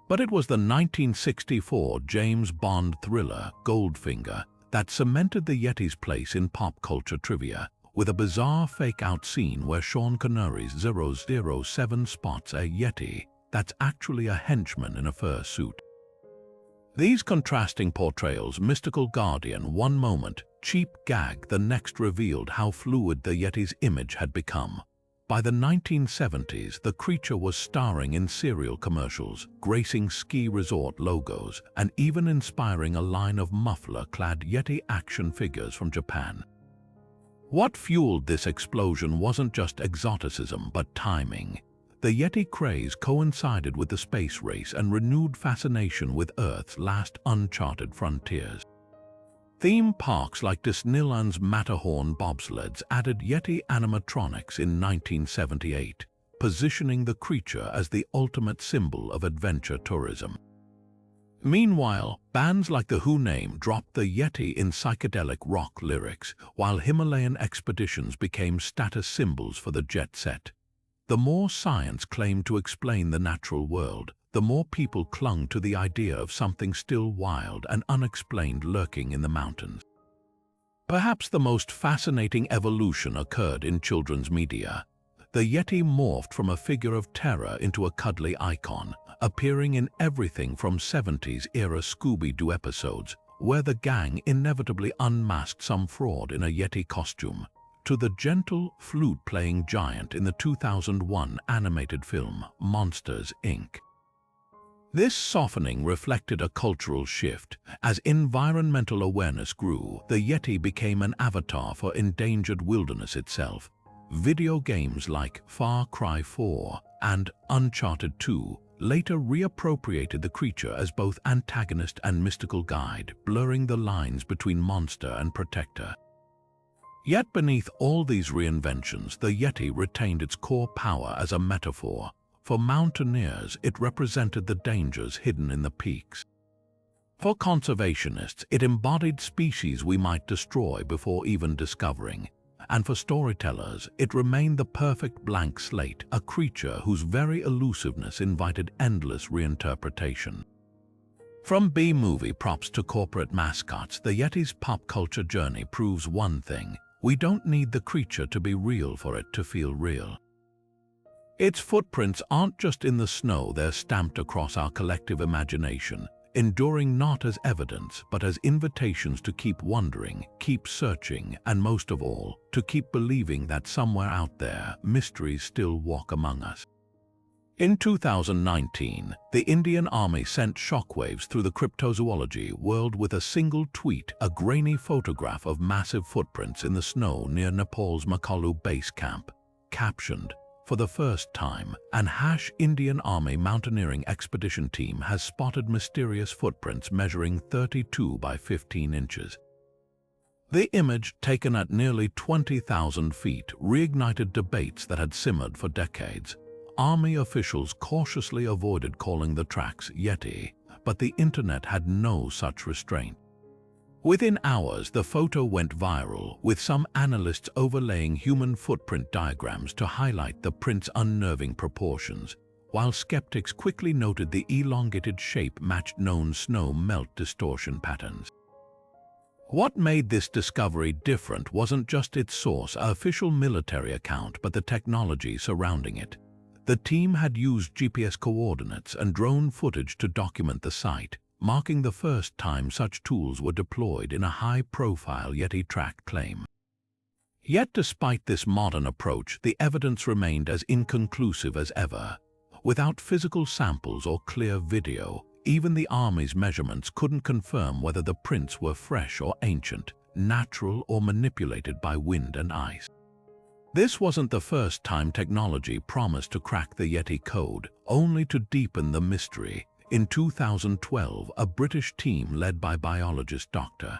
But it was the 1964 James Bond thriller Goldfinger that cemented the Yeti's place in pop culture trivia, with a bizarre fake-out scene where Sean Connery's 007 spots a Yeti that's actually a henchman in a fur suit. These contrasting portrayals, mystical guardian one moment, cheap gag the next, revealed how fluid the Yeti's image had become. By the 1970s, the creature was starring in cereal commercials, gracing ski resort logos, and even inspiring a line of muffler-clad Yeti action figures from Japan. What fueled this explosion wasn't just exoticism, but timing. The Yeti craze coincided with the space race and renewed fascination with Earth's last uncharted frontiers. Theme parks like Disneyland's Matterhorn bobsleds added Yeti animatronics in 1978, positioning the creature as the ultimate symbol of adventure tourism. Meanwhile, bands like The Who dropped the Yeti in psychedelic rock lyrics, while Himalayan expeditions became status symbols for the jet set. The more science claimed to explain the natural world, the more people clung to the idea of something still wild and unexplained lurking in the mountains. Perhaps the most fascinating evolution occurred in children's media. The Yeti morphed from a figure of terror into a cuddly icon, appearing in everything from 70s-era Scooby-Doo episodes, where the gang inevitably unmasked some fraud in a Yeti costume, to the gentle, flute-playing giant in the 2001 animated film Monsters, Inc. This softening reflected a cultural shift. As environmental awareness grew, the Yeti became an avatar for endangered wilderness itself. Video games like Far Cry 4 and Uncharted 2 later reappropriated the creature as both antagonist and mystical guide, blurring the lines between monster and protector. Yet beneath all these reinventions, the Yeti retained its core power as a metaphor. For mountaineers, it represented the dangers hidden in the peaks. For conservationists, it embodied species we might destroy before even discovering. And for storytellers, it remained the perfect blank slate, a creature whose very elusiveness invited endless reinterpretation. From B-movie props to corporate mascots, the Yeti's pop culture journey proves one thing: we don't need the creature to be real for it to feel real. Its footprints aren't just in the snow, they're stamped across our collective imagination, enduring not as evidence but as invitations to keep wondering, keep searching, and most of all, to keep believing that somewhere out there, mysteries still walk among us. In 2019, the Indian Army sent shockwaves through the cryptozoology world with a single tweet, a grainy photograph of massive footprints in the snow near Nepal's Makalu base camp, captioned, "For the first time, an Indian Army mountaineering expedition team has spotted mysterious footprints measuring 32 by 15 inches. The image, taken at nearly 20,000 feet, reignited debates that had simmered for decades. Army officials cautiously avoided calling the tracks Yeti, but the internet had no such restraint. Within hours, the photo went viral, with some analysts overlaying human footprint diagrams to highlight the print's unnerving proportions, while skeptics quickly noted the elongated shape matched known snow melt distortion patterns. What made this discovery different wasn't just its source, an official military account, but the technology surrounding it. The team had used GPS coordinates and drone footage to document the site, marking the first time such tools were deployed in a high-profile Yeti track claim. Yet despite this modern approach, the evidence remained as inconclusive as ever. Without physical samples or clear video, even the Army's measurements couldn't confirm whether the prints were fresh or ancient, natural or manipulated by wind and ice. This wasn't the first time technology promised to crack the Yeti code, only to deepen the mystery. In 2012, a British team led by biologist Dr.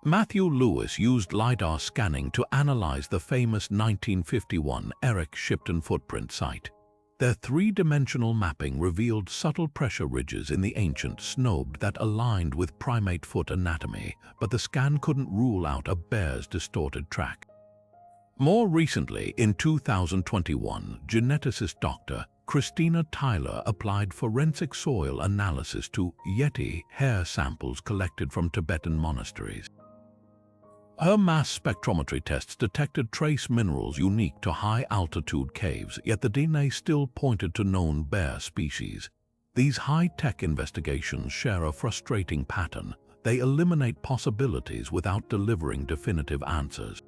Matthew Lewis used LiDAR scanning to analyze the famous 1951 Shipton footprint site. Their three-dimensional mapping revealed subtle pressure ridges in the ancient snow that aligned with primate foot anatomy, but the scan couldn't rule out a bear's distorted track. More recently, in 2021, geneticist Dr. Christina Tyler applied forensic soil analysis to Yeti hair samples collected from Tibetan monasteries. Her mass spectrometry tests detected trace minerals unique to high-altitude caves, yet the DNA still pointed to known bear species. These high-tech investigations share a frustrating pattern. They eliminate possibilities without delivering definitive answers.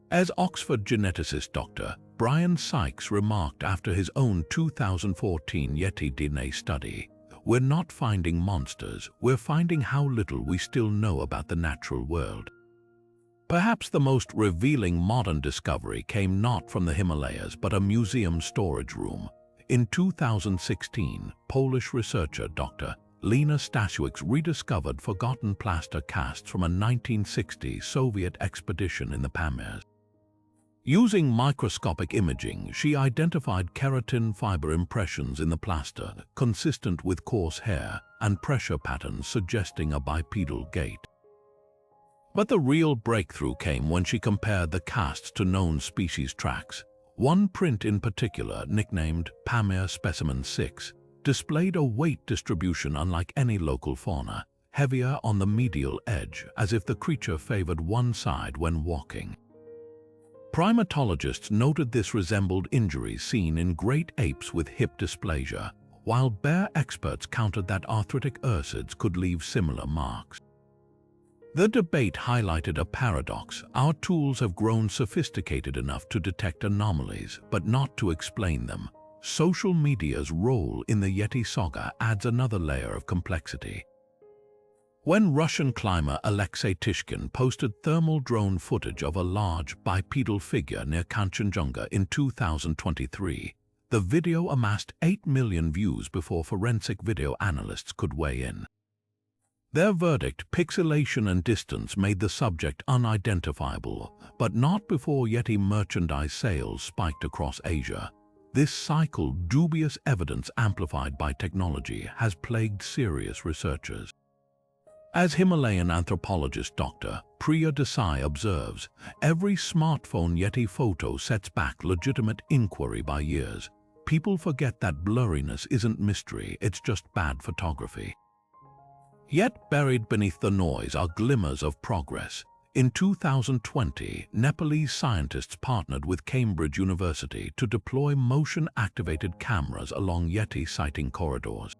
As Oxford geneticist Dr. Brian Sykes remarked after his own 2014 Yeti DNA study, "We're not finding monsters, we're finding how little we still know about the natural world." Perhaps the most revealing modern discovery came not from the Himalayas but a museum storage room. In 2016, Polish researcher Dr. Lena Stasiewicz rediscovered forgotten plaster casts from a 1960 Soviet expedition in the Pamirs. Using microscopic imaging, she identified keratin fiber impressions in the plaster, consistent with coarse hair, and pressure patterns suggesting a bipedal gait. But the real breakthrough came when she compared the casts to known species tracks. One print in particular, nicknamed Pamir Specimen 6, displayed a weight distribution unlike any local fauna, heavier on the medial edge, as if the creature favored one side when walking. Primatologists noted this resembled injuries seen in great apes with hip dysplasia, while bear experts countered that arthritic ursids could leave similar marks. The debate highlighted a paradox. Our tools have grown sophisticated enough to detect anomalies, but not to explain them. Social media's role in the Yeti saga adds another layer of complexity. When Russian climber Alexei Tishkin posted thermal drone footage of a large bipedal figure near Kanchenjunga in 2023, the video amassed 8 million views before forensic video analysts could weigh in. Their verdict, pixelation and distance, made the subject unidentifiable, but not before Yeti merchandise sales spiked across Asia. This cycle, dubious evidence amplified by technology, has plagued serious researchers. As Himalayan anthropologist Dr. Priya Desai observes, every smartphone Yeti photo sets back legitimate inquiry by years. People forget that blurriness isn't mystery, it's just bad photography. Yet buried beneath the noise are glimmers of progress. In 2020, Nepalese scientists partnered with Cambridge University to deploy motion-activated cameras along Yeti sighting corridors.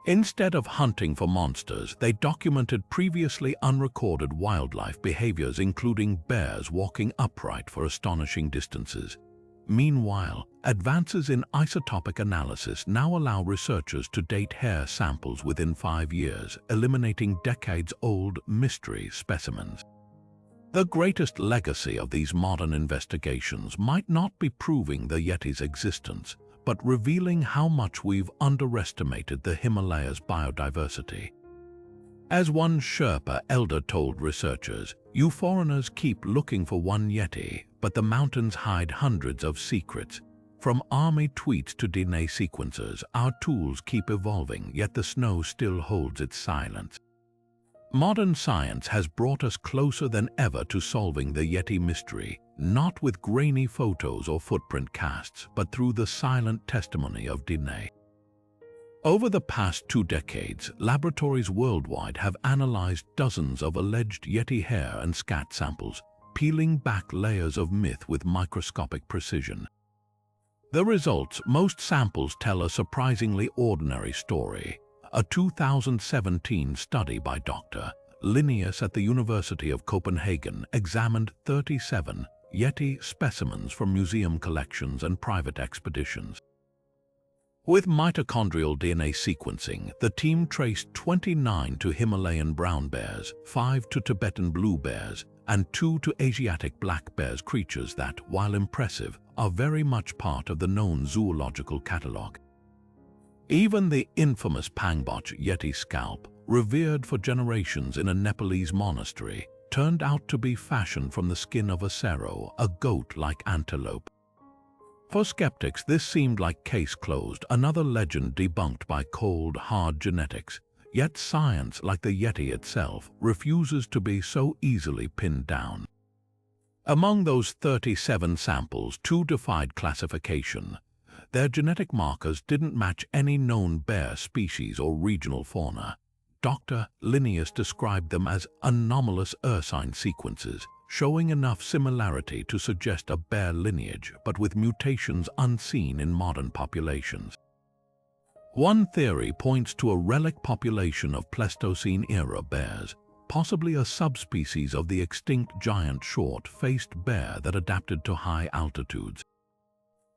Instead of hunting for monsters, they documented previously unrecorded wildlife behaviors, including bears walking upright for astonishing distances. Meanwhile, advances in isotopic analysis now allow researchers to date hair samples within 5 years, eliminating decades-old mystery specimens. The greatest legacy of these modern investigations might not be proving the Yeti's existence, but revealing how much we've underestimated the Himalayas' biodiversity. As one Sherpa elder told researchers, "You foreigners keep looking for one Yeti, but the mountains hide hundreds of secrets. From army tweets to DNA sequencers, our tools keep evolving, yet the snow still holds its silence." Modern science has brought us closer than ever to solving the Yeti mystery, not with grainy photos or footprint casts, but through the silent testimony of DNA. Over the past 2 decades, laboratories worldwide have analyzed dozens of alleged Yeti hair and scat samples, peeling back layers of myth with microscopic precision. The results: most samples tell a surprisingly ordinary story. A 2017 study by Dr. Linnaeus at the University of Copenhagen examined 37 Yeti specimens from museum collections and private expeditions. With mitochondrial DNA sequencing, the team traced 29 to Himalayan brown bears, 5 to Tibetan blue bears, and 2 to Asiatic black bears, creatures that, while impressive, are very much part of the known zoological catalogue. Even the infamous Pangboch Yeti scalp, revered for generations in a Nepalese monastery, turned out to be fashioned from the skin of a serow, a goat-like antelope. For skeptics, this seemed like case closed, another legend debunked by cold, hard genetics. Yet science, like the Yeti itself, refuses to be so easily pinned down. Among those 37 samples, 2 defied classification. Their genetic markers didn't match any known bear species or regional fauna. Dr. Linnaeus described them as anomalous ursine sequences, showing enough similarity to suggest a bear lineage, but with mutations unseen in modern populations. One theory points to a relic population of Pleistocene-era bears, possibly a subspecies of the extinct giant short-faced bear that adapted to high altitudes.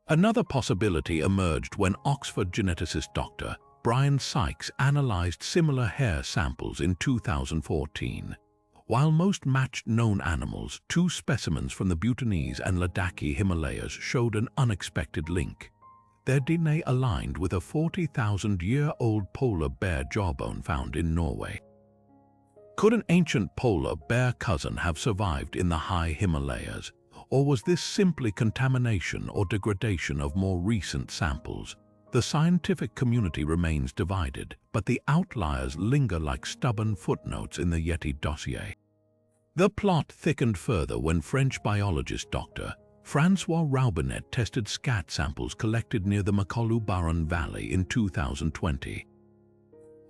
Another possibility emerged when Oxford geneticist Dr. Brian Sykes analyzed similar hair samples in 2014. While most matched known animals, 2 specimens from the Bhutanese and Ladakhi Himalayas showed an unexpected link. Their DNA aligned with a 40,000-year-old polar bear jawbone found in Norway. Could an ancient polar bear cousin have survived in the high Himalayas, or was this simply contamination or degradation of more recent samples? The scientific community remains divided, but the outliers linger like stubborn footnotes in the Yeti dossier. The plot thickened further when French biologist Dr. François Raubinet tested scat samples collected near the Makolu-Baron Valley in 2020.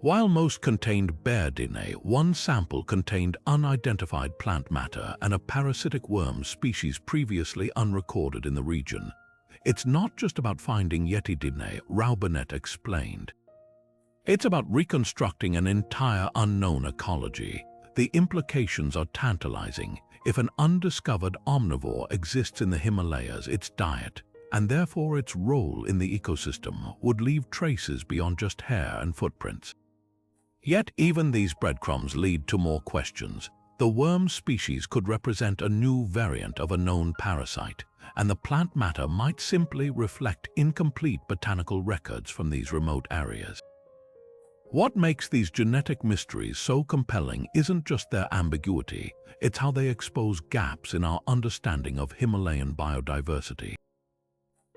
While most contained bear DNA, one sample contained unidentified plant matter and a parasitic worm species previously unrecorded in the region. It's not just about finding Yeti DNA, Raubinet explained. It's about reconstructing an entire unknown ecology. The implications are tantalizing. If an undiscovered omnivore exists in the Himalayas, its diet, and therefore its role in the ecosystem, would leave traces beyond just hair and footprints. Yet even these breadcrumbs lead to more questions. The worm species could represent a new variant of a known parasite, and the plant matter might simply reflect incomplete botanical records from these remote areas. What makes these genetic mysteries so compelling isn't just their ambiguity, it's how they expose gaps in our understanding of Himalayan biodiversity.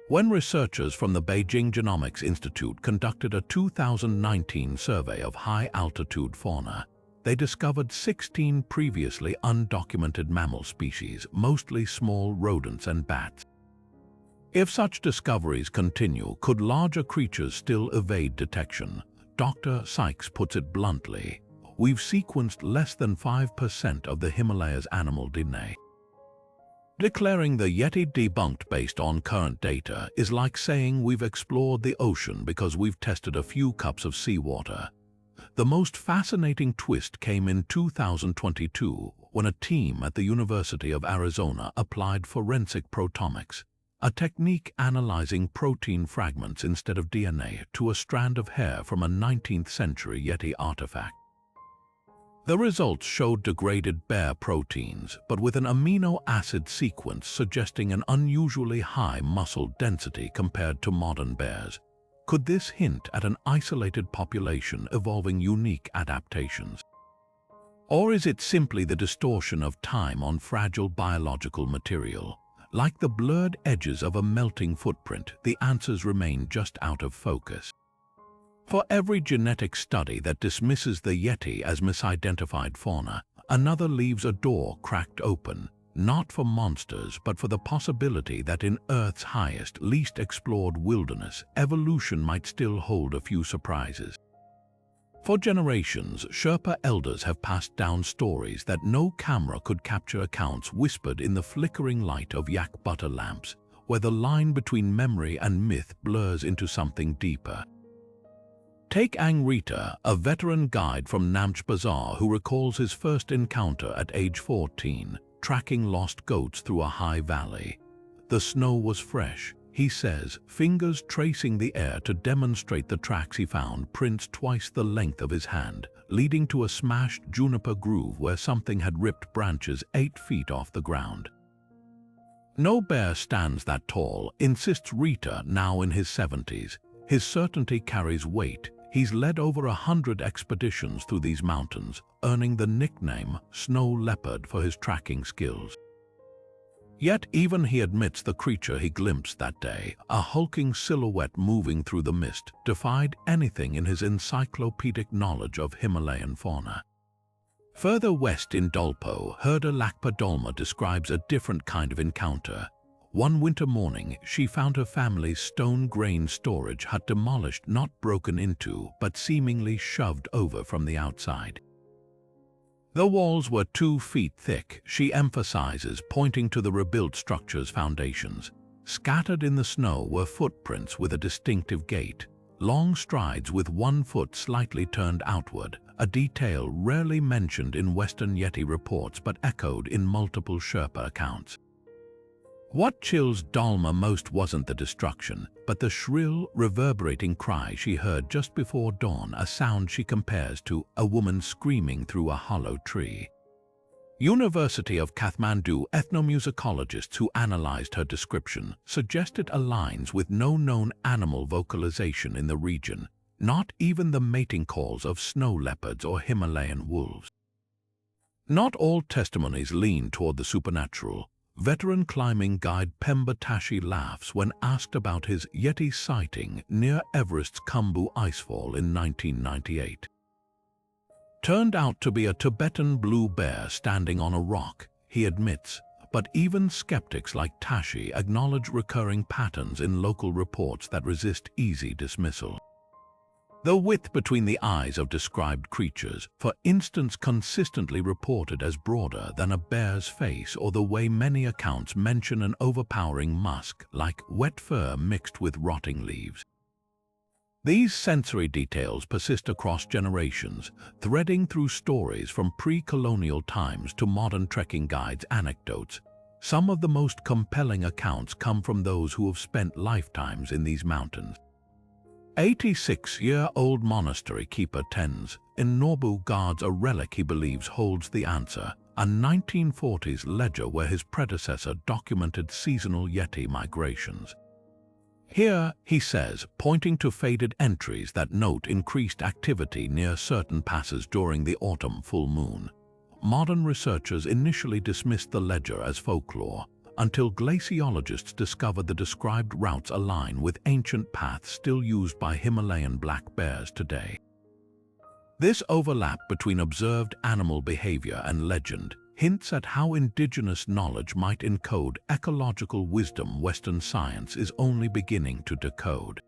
When researchers from the Beijing Genomics Institute conducted a 2019 survey of high-altitude fauna, they discovered 16 previously undocumented mammal species, mostly small rodents and bats. If such discoveries continue, could larger creatures still evade detection? Dr. Sykes puts it bluntly, we've sequenced less than 5% of the Himalayas' animal DNA. Declaring the Yeti debunked based on current data is like saying we've explored the ocean because we've tested a few cups of seawater. The most fascinating twist came in 2022 when a team at the University of Arizona applied forensic proteomics, a technique analyzing protein fragments instead of DNA, to a strand of hair from a 19th century Yeti artifact. The results showed degraded bear proteins, but with an amino acid sequence suggesting an unusually high muscle density compared to modern bears. Could this hint at an isolated population evolving unique adaptations? Or is it simply the distortion of time on fragile biological material? Like the blurred edges of a melting footprint, the answers remain just out of focus. For every genetic study that dismisses the Yeti as misidentified fauna, another leaves a door cracked open, not for monsters but for the possibility that in Earth's highest, least explored wilderness, evolution might still hold a few surprises. For generations, Sherpa elders have passed down stories that no camera could capture, accounts whispered in the flickering light of yak butter lamps, where the line between memory and myth blurs into something deeper. Take Angrita, a veteran guide from Namche Bazaar who recalls his first encounter at age 14, tracking lost goats through a high valley. The snow was fresh, he says, fingers tracing the air to demonstrate the tracks he found, prints twice the length of his hand, leading to a smashed juniper groove where something had ripped branches 8 feet off the ground. No bear stands that tall, insists Rita, now in his 70s. His certainty carries weight. He's led over 100 expeditions through these mountains, earning the nickname Snow Leopard for his tracking skills. Yet even he admits the creature he glimpsed that day, a hulking silhouette moving through the mist, defied anything in his encyclopedic knowledge of Himalayan fauna. Further west in Dolpo, herder Lakpa Dolma describes a different kind of encounter. One winter morning, she found her family's stone grain storage hut demolished, not broken into, but seemingly shoved over from the outside. The walls were 2 feet thick, she emphasizes, pointing to the rebuilt structure's foundations. Scattered in the snow were footprints with a distinctive gait, long strides with one foot slightly turned outward, a detail rarely mentioned in Western Yeti reports but echoed in multiple Sherpa accounts. What chills Dolma most wasn't the destruction, but the shrill, reverberating cry she heard just before dawn, a sound she compares to a woman screaming through a hollow tree. University of Kathmandu ethnomusicologists who analyzed her description suggested aligns with no known animal vocalization in the region, not even the mating calls of snow leopards or Himalayan wolves. Not all testimonies lean toward the supernatural. Veteran climbing guide Pemba Tashi laughs when asked about his Yeti sighting near Everest's Khumbu icefall in 1998. Turned out to be a Tibetan blue bear standing on a rock, he admits, but even skeptics like Tashi acknowledge recurring patterns in local reports that resist easy dismissal. The width between the eyes of described creatures, for instance, consistently reported as broader than a bear's face, or the way many accounts mention an overpowering musk like wet fur mixed with rotting leaves. These sensory details persist across generations, threading through stories from pre-colonial times to modern trekking guides' anecdotes. Some of the most compelling accounts come from those who have spent lifetimes in these mountains. 86-year-old monastery keeper Tens in Norbu guards a relic he believes holds the answer, a 1940s ledger where his predecessor documented seasonal Yeti migrations. Here, he says, pointing to faded entries that note increased activity near certain passes during the autumn full moon. Modern researchers initially dismissed the ledger as folklore, until glaciologists discovered the described routes align with ancient paths still used by Himalayan black bears today. This overlap between observed animal behavior and legend hints at how indigenous knowledge might encode ecological wisdom Western science is only beginning to decode.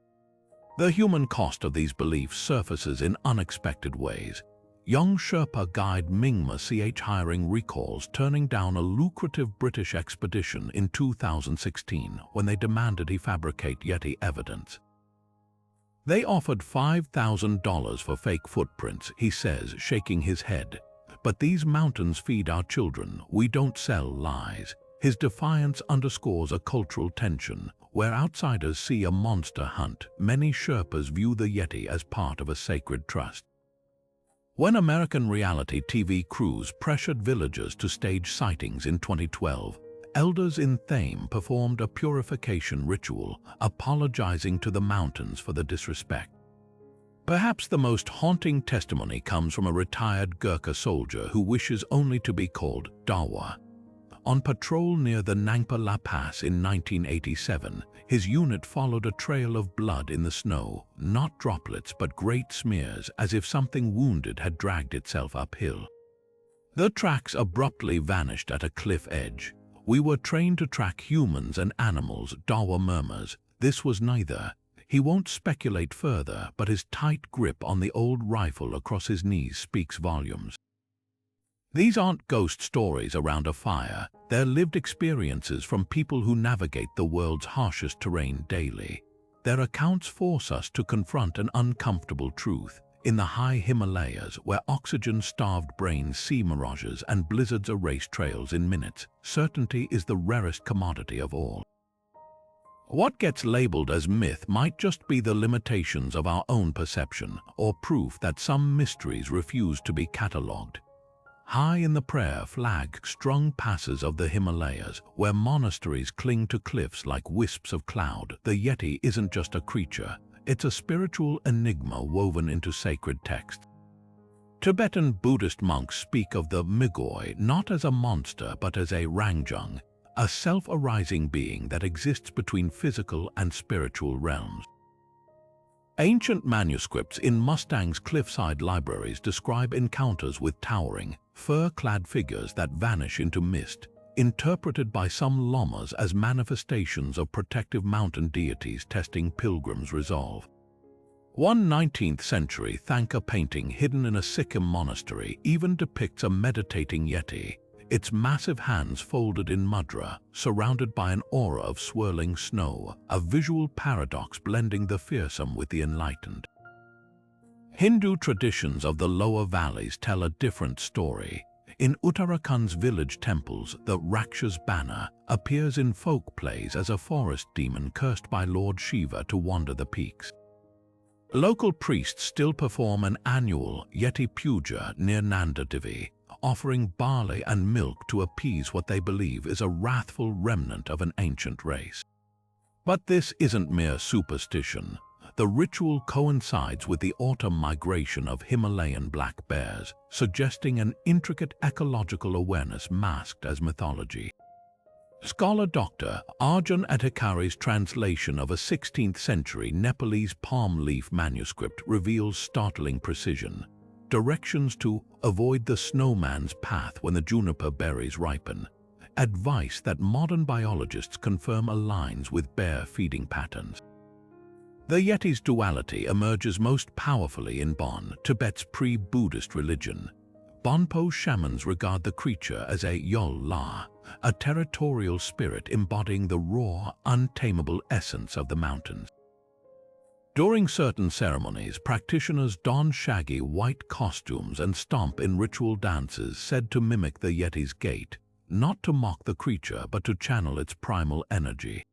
The human cost of these beliefs surfaces in unexpected ways. Young Sherpa guide Mingma Ch Hiring recalls turning down a lucrative British expedition in 2016 when they demanded he fabricate Yeti evidence. They offered $5,000 for fake footprints, he says, shaking his head. But these mountains feed our children, we don't sell lies. His defiance underscores a cultural tension. Where outsiders see a monster hunt, many Sherpas view the Yeti as part of a sacred trust. When American reality TV crews pressured villagers to stage sightings in 2012, elders in Thame performed a purification ritual, apologizing to the mountains for the disrespect. Perhaps the most haunting testimony comes from a retired Gurkha soldier who wishes only to be called Dawa. On patrol near the Nangpa La Pass in 1987, his unit followed a trail of blood in the snow, not droplets but great smears, as if something wounded had dragged itself uphill. The tracks abruptly vanished at a cliff edge. We were trained to track humans and animals, Dawa murmurs. This was neither. He won't speculate further, but his tight grip on the old rifle across his knees speaks volumes. These aren't ghost stories around a fire, they're lived experiences from people who navigate the world's harshest terrain daily. Their accounts force us to confront an uncomfortable truth. In the high Himalayas, where oxygen-starved brains see mirages and blizzards erase trails in minutes, certainty is the rarest commodity of all. What gets labeled as myth might just be the limitations of our own perception, or proof that some mysteries refuse to be catalogued. High in the prayer flag-strung passes of the Himalayas, where monasteries cling to cliffs like wisps of cloud, the Yeti isn't just a creature, it's a spiritual enigma woven into sacred texts. Tibetan Buddhist monks speak of the Migoi not as a monster but as a rangjung, a self-arising being that exists between physical and spiritual realms. Ancient manuscripts in Mustang's cliffside libraries describe encounters with towering, fur-clad figures that vanish into mist, interpreted by some lamas as manifestations of protective mountain deities testing pilgrims' resolve. One 19th-century Thangka painting hidden in a Sikkim monastery even depicts a meditating Yeti, its massive hands folded in mudra, surrounded by an aura of swirling snow, a visual paradox blending the fearsome with the enlightened. Hindu traditions of the lower valleys tell a different story. In Uttarakhand's village temples, the Rakshas banner appears in folk plays as a forest demon cursed by Lord Shiva to wander the peaks. Local priests still perform an annual Yeti puja near Nanda Devi, offering barley and milk to appease what they believe is a wrathful remnant of an ancient race. But this isn't mere superstition. The ritual coincides with the autumn migration of Himalayan black bears, suggesting an intricate ecological awareness masked as mythology. Scholar Dr. Arjun Adhikari's translation of a 16th-century Nepalese palm leaf manuscript reveals startling precision. Directions to avoid the snowman's path when the juniper berries ripen. Advice that modern biologists confirm aligns with bear feeding patterns. The Yeti's duality emerges most powerfully in Bon, Tibet's pre-Buddhist religion. Bonpo shamans regard the creature as a Yol La, a territorial spirit embodying the raw, untamable essence of the mountains. During certain ceremonies, practitioners don shaggy white costumes and stomp in ritual dances said to mimic the Yeti's gait, not to mock the creature but to channel its primal energy.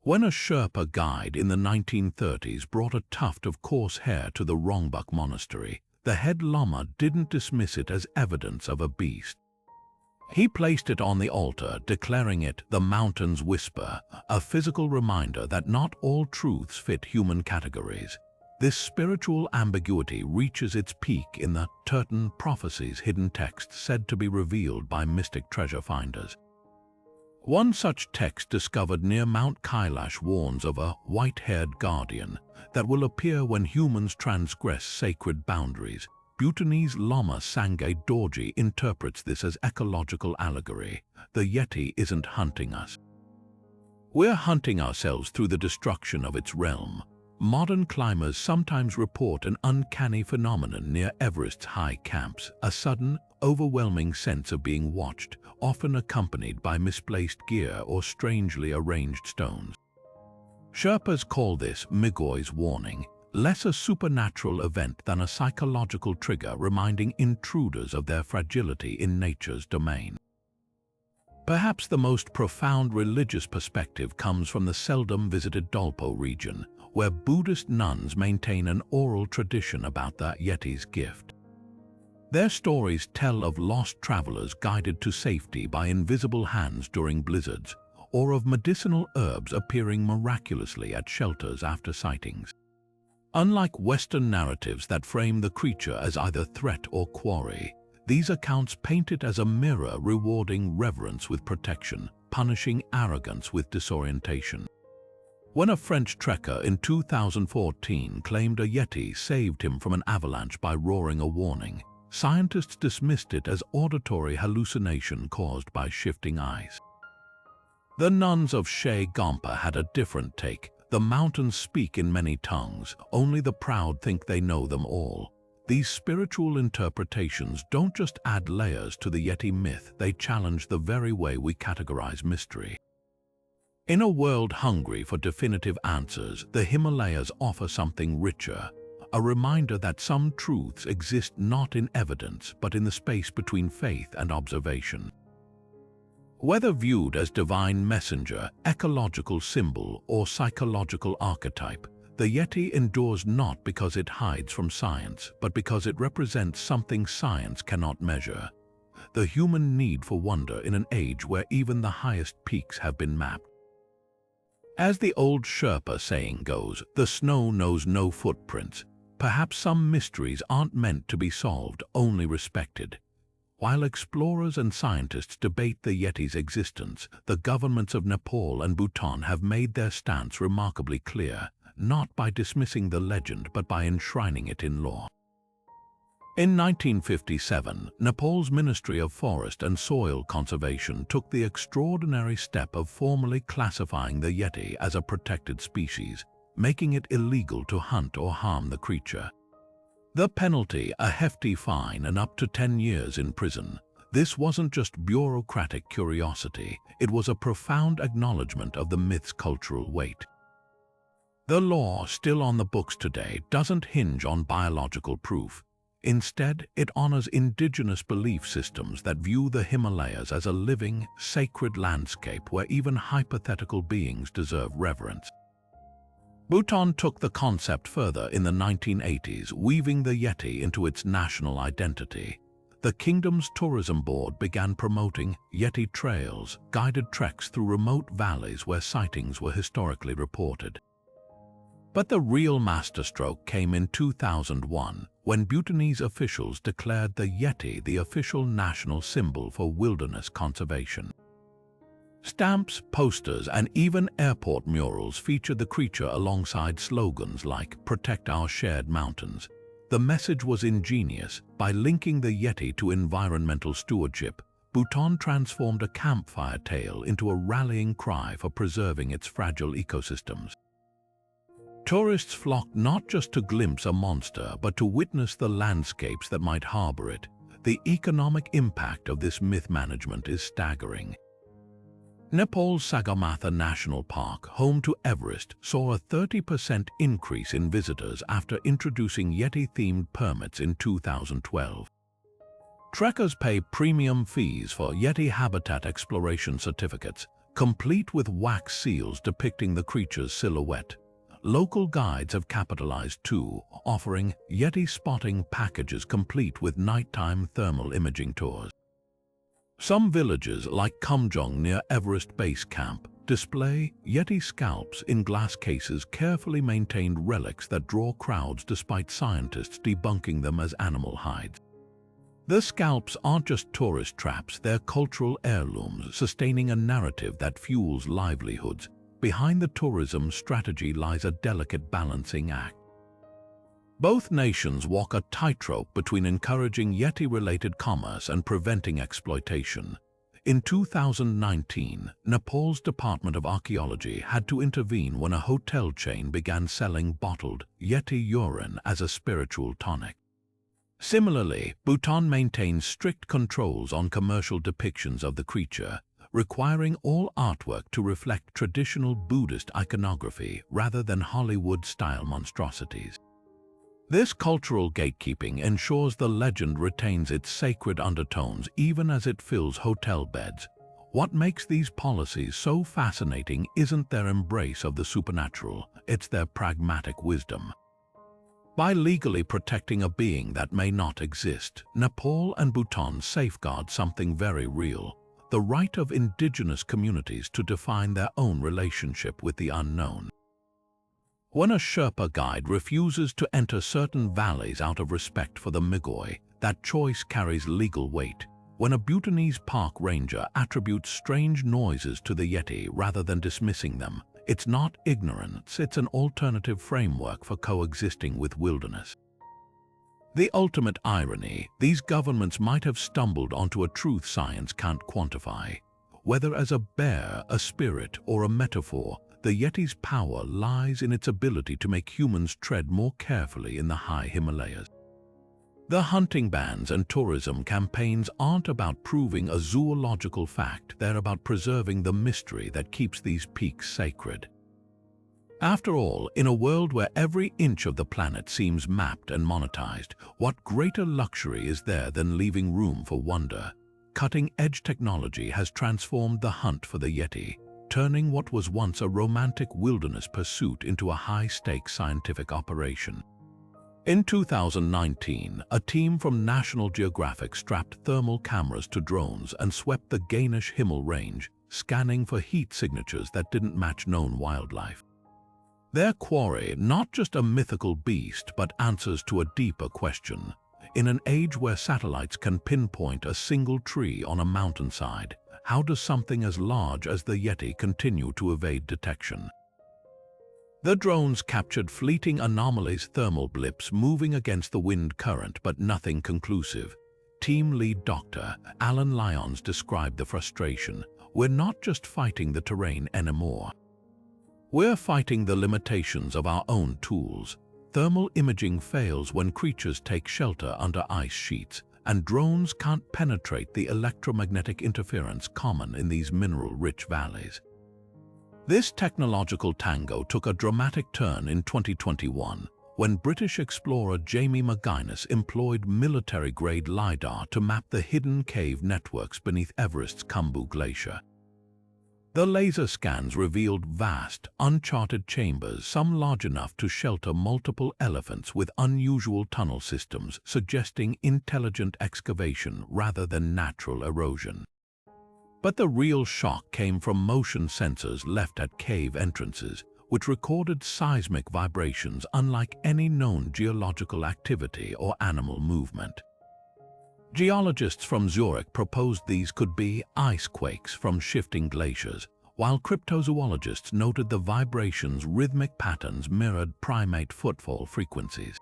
When a Sherpa guide in the 1930s brought a tuft of coarse hair to the Rongbuk monastery, the head lama didn't dismiss it as evidence of a beast. He placed it on the altar, declaring it the mountain's whisper, a physical reminder that not all truths fit human categories. This spiritual ambiguity reaches its peak in the Turton prophecies, hidden texts said to be revealed by mystic treasure finders. One such text discovered near Mount Kailash warns of a white-haired guardian that will appear when humans transgress sacred boundaries. Bhutanese Lama Sangay Dorji interprets this as ecological allegory. The Yeti isn't hunting us. We're hunting ourselves through the destruction of its realm. Modern climbers sometimes report an uncanny phenomenon near Everest's high camps, a sudden, overwhelming sense of being watched, often accompanied by misplaced gear or strangely arranged stones. Sherpas call this Migoy's warning, less a supernatural event than a psychological trigger reminding intruders of their fragility in nature's domain. Perhaps the most profound religious perspective comes from the seldom visited Dolpo region, where Buddhist nuns maintain an oral tradition about the Yeti's gift. Their stories tell of lost travelers guided to safety by invisible hands during blizzards, or of medicinal herbs appearing miraculously at shelters after sightings. Unlike Western narratives that frame the creature as either threat or quarry, these accounts paint it as a mirror rewarding reverence with protection, punishing arrogance with disorientation. When a French trekker in 2014 claimed a Yeti saved him from an avalanche by roaring a warning, scientists dismissed it as auditory hallucination caused by shifting ice. The nuns of Shea Gampa had a different take. The mountains speak in many tongues, only the proud think they know them all. These spiritual interpretations don't just add layers to the Yeti myth, they challenge the very way we categorize mystery. In a world hungry for definitive answers, the Himalayas offer something richer, a reminder that some truths exist not in evidence but in the space between faith and observation. Whether viewed as divine messenger, ecological symbol, or psychological archetype, the Yeti endures not because it hides from science, but because it represents something science cannot measure: the human need for wonder in an age where even the highest peaks have been mapped. As the old Sherpa saying goes, the snow knows no footprints. Perhaps some mysteries aren't meant to be solved, only respected. While explorers and scientists debate the Yeti's existence, the governments of Nepal and Bhutan have made their stance remarkably clear, not by dismissing the legend but by enshrining it in law. In 1957, Nepal's Ministry of Forest and Soil Conservation took the extraordinary step of formally classifying the Yeti as a protected species, making it illegal to hunt or harm the creature. The penalty, a hefty fine and up to 10 years in prison. This wasn't just bureaucratic curiosity, it was a profound acknowledgement of the myth's cultural weight. The law, still on the books today, doesn't hinge on biological proof. Instead, it honors indigenous belief systems that view the Himalayas as a living, sacred landscape where even hypothetical beings deserve reverence. Bhutan took the concept further in the 1980s, weaving the Yeti into its national identity. The kingdom's tourism board began promoting Yeti trails, guided treks through remote valleys where sightings were historically reported. But the real masterstroke came in 2001, when Bhutanese officials declared the Yeti the official national symbol for wilderness conservation. Stamps, posters, and even airport murals featured the creature alongside slogans like "Protect Our Shared Mountains." The message was ingenious. By linking the Yeti to environmental stewardship, Bhutan transformed a campfire tale into a rallying cry for preserving its fragile ecosystems. Tourists flocked not just to glimpse a monster, but to witness the landscapes that might harbor it. The economic impact of this myth management is staggering. Nepal's Sagarmatha National Park, home to Everest, saw a 30% increase in visitors after introducing Yeti-themed permits in 2012. Trekkers pay premium fees for Yeti habitat exploration certificates, complete with wax seals depicting the creature's silhouette. Local guides have capitalized too, offering Yeti spotting packages complete with nighttime thermal imaging tours. Some villages, like Kumjong near Everest Base Camp, display Yeti scalps in glass cases, carefully maintained relics that draw crowds despite scientists debunking them as animal hides. The scalps aren't just tourist traps, they're cultural heirlooms, sustaining a narrative that fuels livelihoods. Behind the tourism strategy lies a delicate balancing act. Both nations walk a tightrope between encouraging Yeti-related commerce and preventing exploitation. In 2019, Nepal's Department of Archaeology had to intervene when a hotel chain began selling bottled Yeti urine as a spiritual tonic. Similarly, Bhutan maintains strict controls on commercial depictions of the creature, requiring all artwork to reflect traditional Buddhist iconography rather than Hollywood-style monstrosities. This cultural gatekeeping ensures the legend retains its sacred undertones even as it fills hotel beds. What makes these policies so fascinating isn't their embrace of the supernatural, it's their pragmatic wisdom. By legally protecting a being that may not exist, Nepal and Bhutan safeguard something very real: the right of indigenous communities to define their own relationship with the unknown. When a Sherpa guide refuses to enter certain valleys out of respect for the Migoi, that choice carries legal weight. When a Bhutanese park ranger attributes strange noises to the Yeti rather than dismissing them, it's not ignorance, it's an alternative framework for coexisting with wilderness. The ultimate irony: these governments might have stumbled onto a truth science can't quantify. Whether as a bear, a spirit, or a metaphor, the Yeti's power lies in its ability to make humans tread more carefully in the high Himalayas. The hunting bans and tourism campaigns aren't about proving a zoological fact, they're about preserving the mystery that keeps these peaks sacred. After all, in a world where every inch of the planet seems mapped and monetized, what greater luxury is there than leaving room for wonder? Cutting-edge technology has transformed the hunt for the Yeti, turning what was once a romantic wilderness pursuit into a high-stakes scientific operation. In 2019, a team from National Geographic strapped thermal cameras to drones and swept the Ganesh Himal range, scanning for heat signatures that didn't match known wildlife. Their quarry, not just a mythical beast, but answers to a deeper question: In an age where satellites can pinpoint a single tree on a mountainside, how does something as large as the Yeti continue to evade detection? The drones captured fleeting anomalies, thermal blips moving against the wind current, but nothing conclusive. Team lead Dr. Alan Lyons described the frustration. We're not just fighting the terrain anymore. We're fighting the limitations of our own tools. Thermal imaging fails when creatures take shelter under ice sheets, and drones can't penetrate the electromagnetic interference common in these mineral-rich valleys. This technological tango took a dramatic turn in 2021 when British explorer Jamie McGuinness employed military-grade LiDAR to map the hidden cave networks beneath Everest's Khumbu Glacier. The laser scans revealed vast, uncharted chambers, some large enough to shelter multiple elephants with unusual tunnel systems, suggesting intelligent excavation rather than natural erosion. But the real shock came from motion sensors left at cave entrances, which recorded seismic vibrations unlike any known geological activity or animal movement. Geologists from Zurich proposed these could be ice quakes from shifting glaciers, while cryptozoologists noted the vibrations' rhythmic patterns mirrored primate footfall frequencies.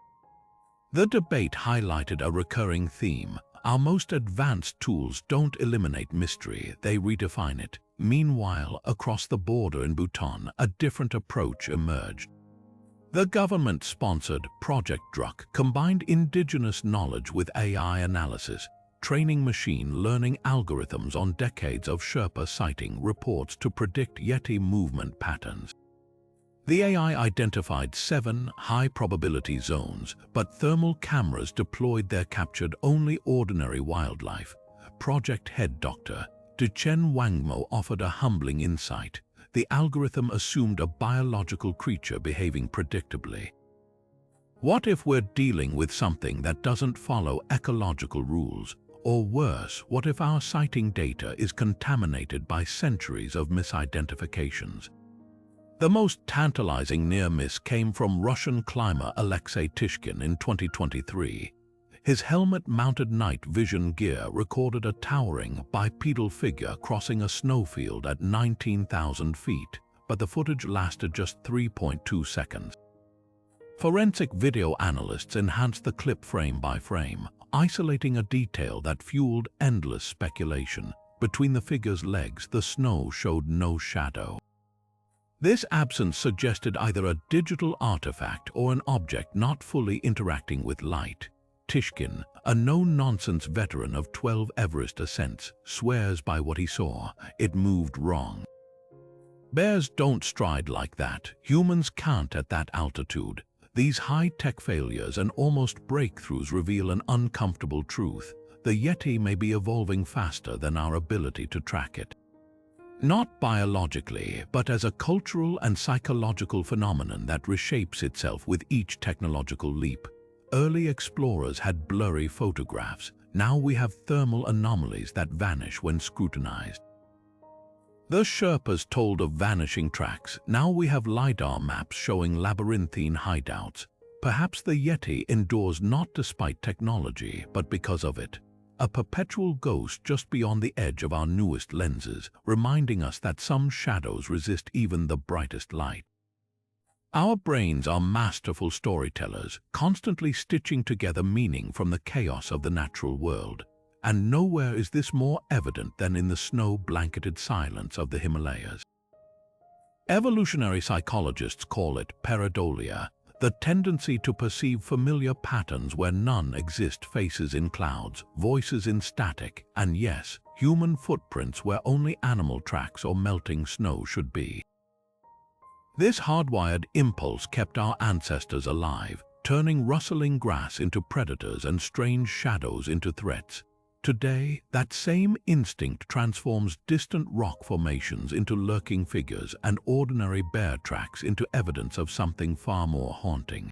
The debate highlighted a recurring theme. Our most advanced tools don't eliminate mystery, they redefine it. Meanwhile, across the border in Bhutan, a different approach emerged. The government-sponsored Project Druk combined indigenous knowledge with AI analysis, training machine learning algorithms on decades of Sherpa sighting reports to predict Yeti movement patterns. The AI identified 7 high-probability zones, but thermal cameras deployed there captured only ordinary wildlife. Project head Dr. Duchen Wangmo offered a humbling insight. The algorithm assumed a biological creature behaving predictably. What if we're dealing with something that doesn't follow ecological rules? Or worse, what if our sighting data is contaminated by centuries of misidentifications? The most tantalizing near-miss came from Russian climber Alexei Tishkin in 2023. His helmet-mounted night vision gear recorded a towering, bipedal figure crossing a snowfield at 19,000 feet, but the footage lasted just 3.2 seconds. Forensic video analysts enhanced the clip frame by frame, isolating a detail that fueled endless speculation. Between the figure's legs, the snow showed no shadow. This absence suggested either a digital artifact or an object not fully interacting with light. Tishkin, a no-nonsense veteran of 12 Everest ascents, swears by what he saw. It moved wrong. Bears don't stride like that. Humans can't at that altitude. These high-tech failures and almost breakthroughs reveal an uncomfortable truth. The Yeti may be evolving faster than our ability to track it. Not biologically, but as a cultural and psychological phenomenon that reshapes itself with each technological leap. Early explorers had blurry photographs. Now we have thermal anomalies that vanish when scrutinized. The Sherpas told of vanishing tracks. Now we have LiDAR maps showing labyrinthine hideouts. Perhaps the Yeti endures not despite technology, but because of it. A perpetual ghost just beyond the edge of our newest lenses, reminding us that some shadows resist even the brightest light. Our brains are masterful storytellers, constantly stitching together meaning from the chaos of the natural world. And nowhere is this more evident than in the snow-blanketed silence of the Himalayas. Evolutionary psychologists call it pareidolia, the tendency to perceive familiar patterns where none exist, faces in clouds, voices in static, and yes, human footprints where only animal tracks or melting snow should be. This hardwired impulse kept our ancestors alive, turning rustling grass into predators and strange shadows into threats. Today, that same instinct transforms distant rock formations into lurking figures and ordinary bear tracks into evidence of something far more haunting.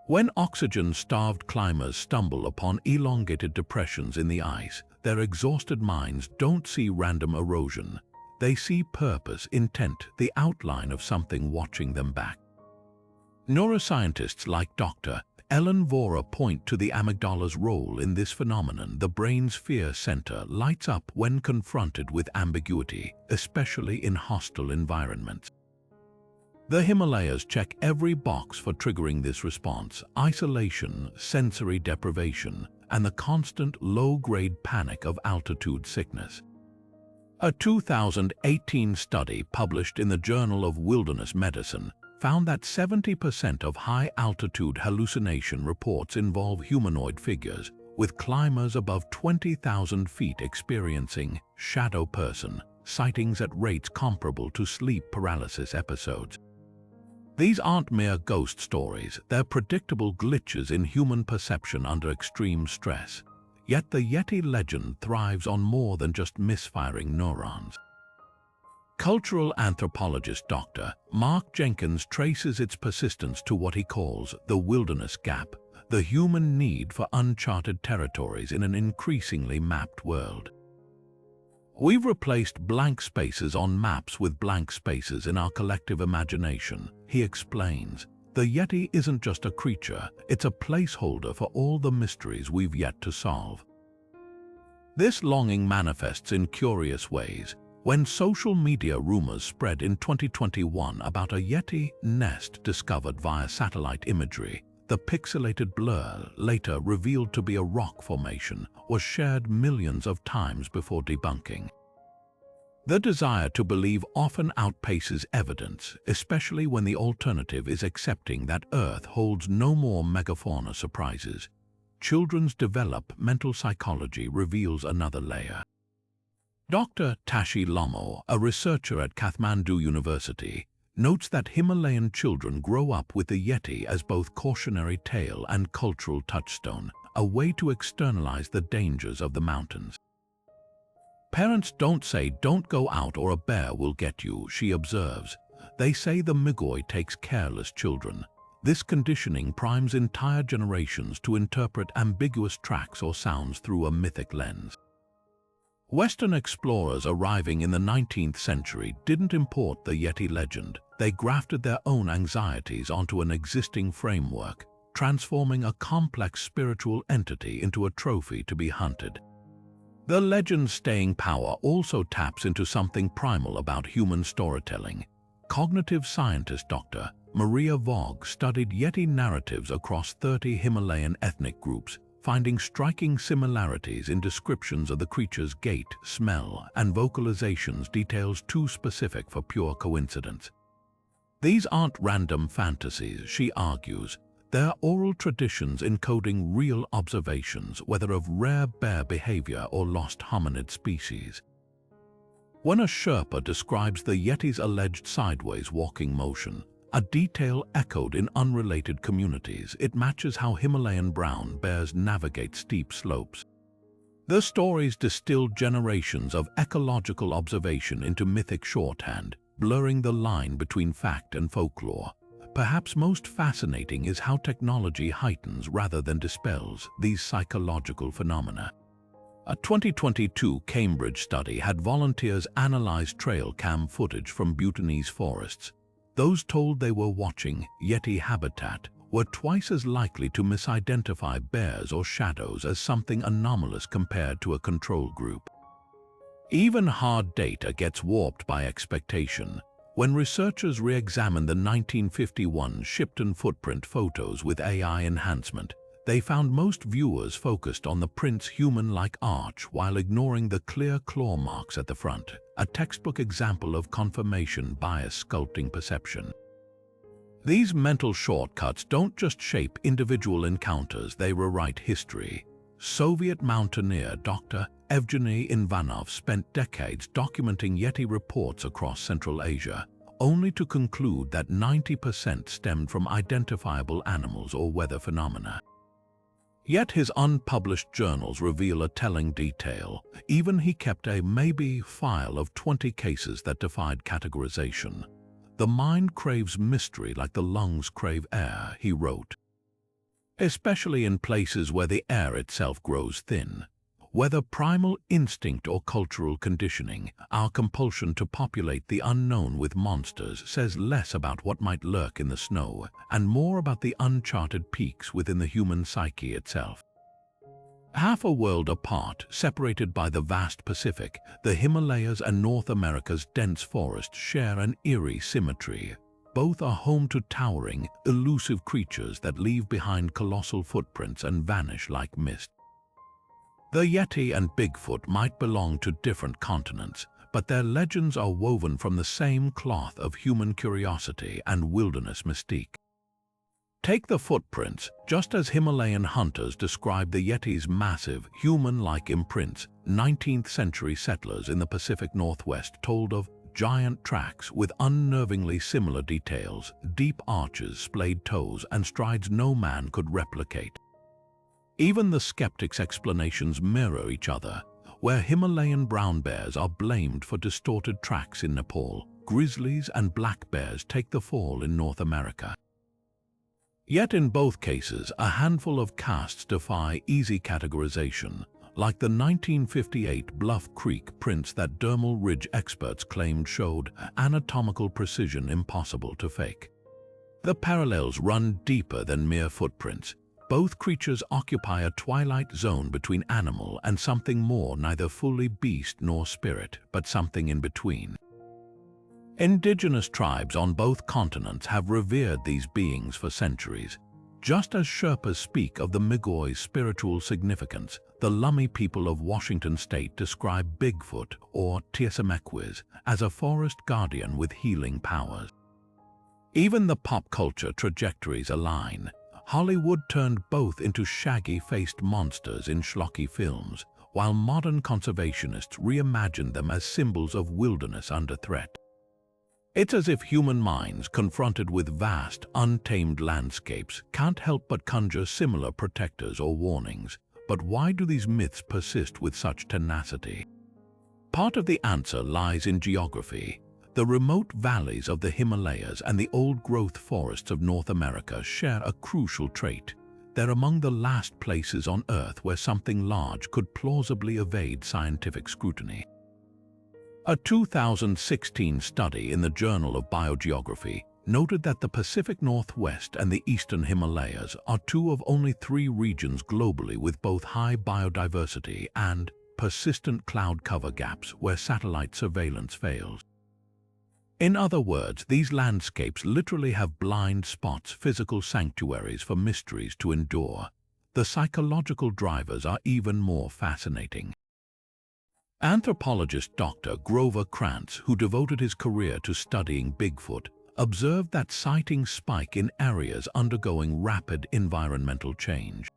When oxygen-starved climbers stumble upon elongated depressions in the ice, their exhausted minds don't see random erosion. They see purpose, intent, the outline of something watching them back. Neuroscientists like Dr. Ellen Vora point to the amygdala's role in this phenomenon. The brain's fear center lights up when confronted with ambiguity, especially in hostile environments. The Himalayas check every box for triggering this response: isolation, sensory deprivation, and the constant low-grade panic of altitude sickness. A 2018 study published in the Journal of Wilderness Medicine found that 70% of high-altitude hallucination reports involve humanoid figures, with climbers above 20,000 feet experiencing shadow person sightings at rates comparable to sleep paralysis episodes. These aren't mere ghost stories, they're predictable glitches in human perception under extreme stress. Yet the Yeti legend thrives on more than just misfiring neurons. Cultural anthropologist Dr. Mark Jenkins traces its persistence to what he calls the wilderness gap, the human need for uncharted territories in an increasingly mapped world. We've replaced blank spaces on maps with blank spaces in our collective imagination, he explains. The Yeti isn't just a creature, it's a placeholder for all the mysteries we've yet to solve. This longing manifests in curious ways. When social media rumors spread in 2021 about a Yeti nest discovered via satellite imagery, the pixelated blur, later revealed to be a rock formation, was shared millions of times before debunking. The desire to believe often outpaces evidence, especially when the alternative is accepting that Earth holds no more megafauna surprises. Children's developmental psychology reveals another layer. Dr. Tashi Lomo, a researcher at Kathmandu University, notes that Himalayan children grow up with the Yeti as both cautionary tale and cultural touchstone, a way to externalize the dangers of the mountains. Parents don't say "don't go out or a bear will get you," she observes. They say the Migoi takes careless children. This conditioning primes entire generations to interpret ambiguous tracks or sounds through a mythic lens. Western explorers arriving in the 19th century didn't import the Yeti legend. They grafted their own anxieties onto an existing framework, transforming a complex spiritual entity into a trophy to be hunted. The legend's staying power also taps into something primal about human storytelling. Cognitive scientist Dr. Maria Vogt studied Yeti narratives across 30 Himalayan ethnic groups, finding striking similarities in descriptions of the creature's gait, smell, and vocalizations, details too specific for pure coincidence. These aren't random fantasies, she argues. They're oral traditions encoding real observations, whether of rare bear behavior or lost hominid species. When a Sherpa describes the Yeti's alleged sideways walking motion, a detail echoed in unrelated communities, it matches how Himalayan brown bears navigate steep slopes. The stories distilled generations of ecological observation into mythic shorthand, blurring the line between fact and folklore. Perhaps most fascinating is how technology heightens rather than dispels these psychological phenomena. A 2022 Cambridge study had volunteers analyze trail cam footage from Bhutanese forests. Those told they were watching Yeti habitat were twice as likely to misidentify bears or shadows as something anomalous compared to a control group. Even hard data gets warped by expectation. When researchers re-examined the 1951 Shipton footprint photos with AI enhancement, they found most viewers focused on the print's human-like arch while ignoring the clear claw marks at the front, a textbook example of confirmation bias sculpting perception. These mental shortcuts don't just shape individual encounters, they rewrite history. Soviet mountaineer Dr. Evgeny Ivanov spent decades documenting Yeti reports across Central Asia, only to conclude that 90% stemmed from identifiable animals or weather phenomena. Yet his unpublished journals reveal a telling detail. Even he kept a maybe file of 20 cases that defied categorization. "The mind craves mystery like the lungs crave air," he wrote. Especially in places where the air itself grows thin. Whether primal instinct or cultural conditioning, our compulsion to populate the unknown with monsters says less about what might lurk in the snow and more about the uncharted peaks within the human psyche itself. Half a world apart, separated by the vast Pacific, the Himalayas and North America's dense forests share an eerie symmetry. Both are home to towering, elusive creatures that leave behind colossal footprints and vanish like mist. The Yeti and Bigfoot might belong to different continents, but their legends are woven from the same cloth of human curiosity and wilderness mystique. Take the footprints. Just as Himalayan hunters described the Yeti's massive, human-like imprints, 19th-century settlers in the Pacific Northwest told of giant tracks with unnervingly similar details, deep arches, splayed toes, and strides no man could replicate. Even the skeptics' explanations mirror each other. Where Himalayan brown bears are blamed for distorted tracks in Nepal, grizzlies and black bears take the fall in North America. Yet in both cases, a handful of casts defy easy categorization, like the 1958 Bluff Creek prints that dermal ridge experts claimed showed anatomical precision impossible to fake. The parallels run deeper than mere footprints. Both creatures occupy a twilight zone between animal and something more, neither fully beast nor spirit, but something in between. Indigenous tribes on both continents have revered these beings for centuries. Just as Sherpas speak of the Migoy's spiritual significance, the Lummi people of Washington state describe Bigfoot, or Tiesamequis, as a forest guardian with healing powers. Even the pop culture trajectories align. Hollywood turned both into shaggy-faced monsters in schlocky films, while modern conservationists reimagined them as symbols of wilderness under threat. It's as if human minds, confronted with vast, untamed landscapes, can't help but conjure similar protectors or warnings. But why do these myths persist with such tenacity? Part of the answer lies in geography. The remote valleys of the Himalayas and the old-growth forests of North America share a crucial trait. They're among the last places on Earth where something large could plausibly evade scientific scrutiny. A 2016 study in the Journal of Biogeography noted that the Pacific Northwest and the Eastern Himalayas are two of only 3 regions globally with both high biodiversity and persistent cloud cover gaps where satellite surveillance fails. In other words, these landscapes literally have blind spots, physical sanctuaries for mysteries to endure. The psychological drivers are even more fascinating. Anthropologist Dr. Grover Krantz, who devoted his career to studying Bigfoot, observed that sightings spike in areas undergoing rapid environmental change.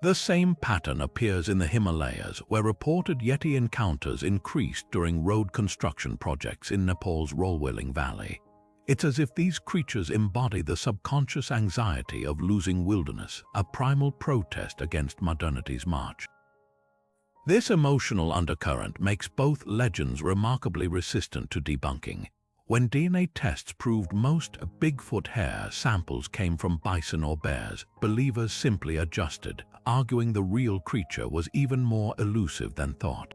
The same pattern appears in the Himalayas, where reported Yeti encounters increased during road construction projects in Nepal's Rolwilling Valley. It's as if these creatures embody the subconscious anxiety of losing wilderness, a primal protest against modernity's march. This emotional undercurrent makes both legends remarkably resistant to debunking. When DNA tests proved most Bigfoot hair samples came from bison or bears, believers simply adjusted, arguing the real creature was even more elusive than thought.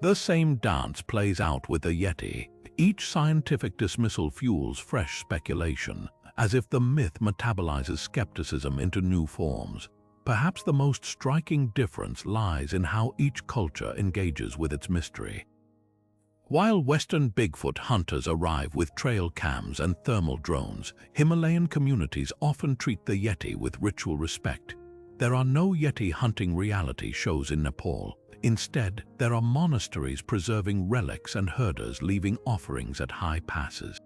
The same dance plays out with the Yeti. Each scientific dismissal fuels fresh speculation, as if the myth metabolizes skepticism into new forms. Perhaps the most striking difference lies in how each culture engages with its mystery. While Western Bigfoot hunters arrive with trail cams and thermal drones, Himalayan communities often treat the Yeti with ritual respect. There are no Yeti hunting reality shows in Nepal. Instead, there are monasteries preserving relics and herders leaving offerings at high passes.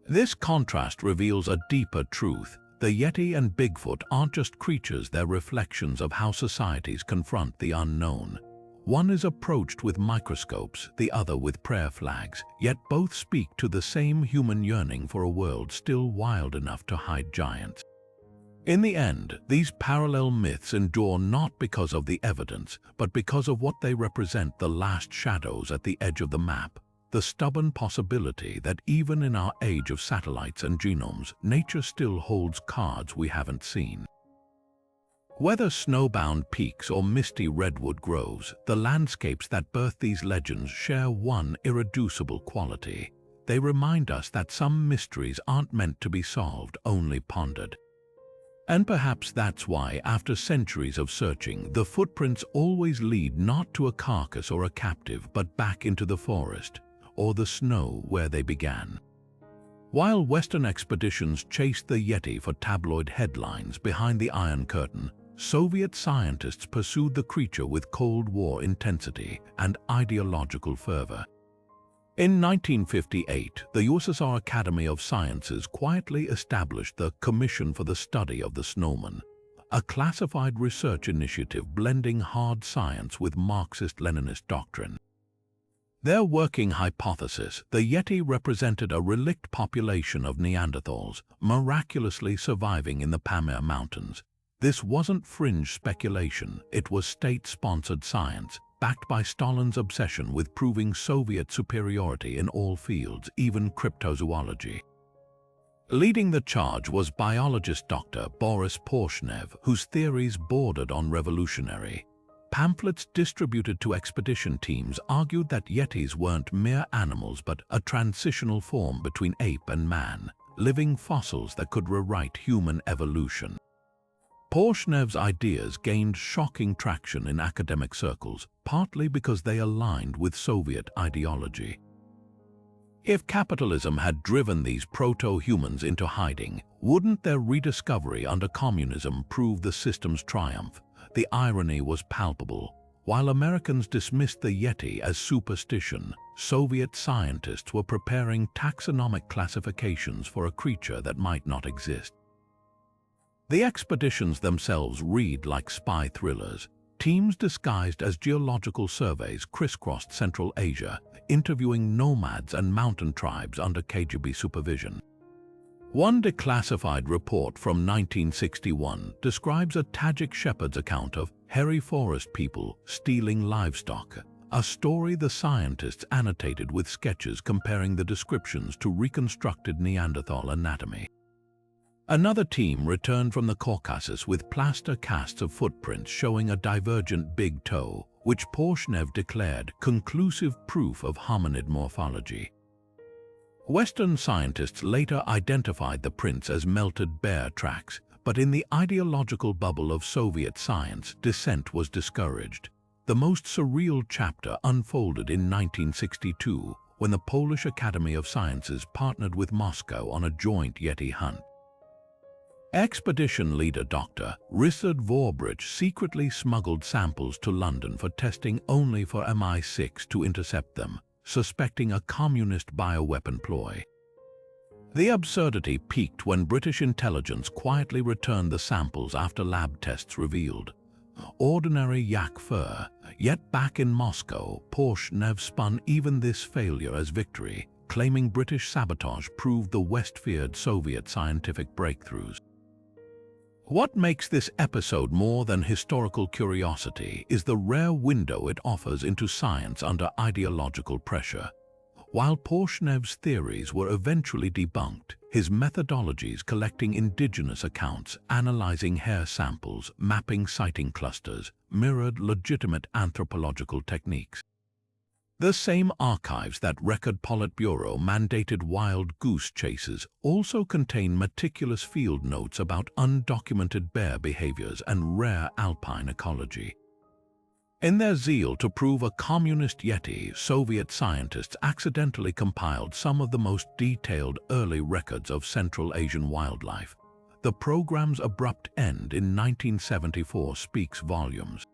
This contrast reveals a deeper truth. The Yeti and Bigfoot aren't just creatures, they're reflections of how societies confront the unknown. One is approached with microscopes, the other with prayer flags, yet both speak to the same human yearning for a world still wild enough to hide giants. In the end, these parallel myths endure not because of the evidence, but because of what they represent: the last shadows at the edge of the map, the stubborn possibility that even in our age of satellites and genomes, nature still holds cards we haven't seen. Whether snowbound peaks or misty redwood groves, the landscapes that birth these legends share one irreducible quality. They remind us that some mysteries aren't meant to be solved, only pondered. And perhaps that's why, after centuries of searching, the footprints always lead not to a carcass or a captive, but back into the forest, or the snow where they began. While Western expeditions chased the Yeti for tabloid headlines behind the Iron Curtain, Soviet scientists pursued the creature with Cold War intensity and ideological fervor. In 1958, the USSR Academy of Sciences quietly established the Commission for the Study of the Snowman, a classified research initiative blending hard science with Marxist-Leninist doctrine. Their working hypothesis, the Yeti represented a relict population of Neanderthals, miraculously surviving in the Pamir Mountains. This wasn't fringe speculation, it was state-sponsored science, backed by Stalin's obsession with proving Soviet superiority in all fields, even cryptozoology. Leading the charge was biologist Dr. Boris Porshnev, whose theories bordered on revolutionary. Pamphlets distributed to expedition teams argued that Yetis weren't mere animals but a transitional form between ape and man, living fossils that could rewrite human evolution. Porshnev's ideas gained shocking traction in academic circles, partly because they aligned with Soviet ideology. If capitalism had driven these proto-humans into hiding, wouldn't their rediscovery under communism prove the system's triumph? The irony was palpable. While Americans dismissed the Yeti as superstition, Soviet scientists were preparing taxonomic classifications for a creature that might not exist. The expeditions themselves read like spy thrillers. Teams disguised as geological surveys crisscrossed Central Asia, interviewing nomads and mountain tribes under KGB supervision. One declassified report from 1961 describes a Tajik shepherd's account of hairy forest people stealing livestock, a story the scientists annotated with sketches comparing the descriptions to reconstructed Neanderthal anatomy. Another team returned from the Caucasus with plaster casts of footprints showing a divergent big toe, which Porshnev declared conclusive proof of hominid morphology. Western scientists later identified the prints as melted bear tracks, but in the ideological bubble of Soviet science, dissent was discouraged. The most surreal chapter unfolded in 1962, when the Polish Academy of Sciences partnered with Moscow on a joint Yeti hunt. Expedition leader Dr. Richard Vorbridge secretly smuggled samples to London for testing only for Mi-6 to intercept them, suspecting a communist bioweapon ploy. The absurdity peaked when British intelligence quietly returned the samples after lab tests revealed ordinary yak fur, yet back in Moscow, Porshnev spun even this failure as victory, claiming British sabotage proved the West feared Soviet scientific breakthroughs. What makes this episode more than historical curiosity is the rare window it offers into science under ideological pressure. While Porshnev's theories were eventually debunked, his methodologies collecting indigenous accounts, analyzing hair samples, mapping sighting clusters, mirrored legitimate anthropological techniques. The same archives that Record Politburo mandated wild goose chases also contain meticulous field notes about undocumented bear behaviors and rare alpine ecology. In their zeal to prove a communist Yeti, Soviet scientists accidentally compiled some of the most detailed early records of Central Asian wildlife. The program's abrupt end in 1974 speaks volumes.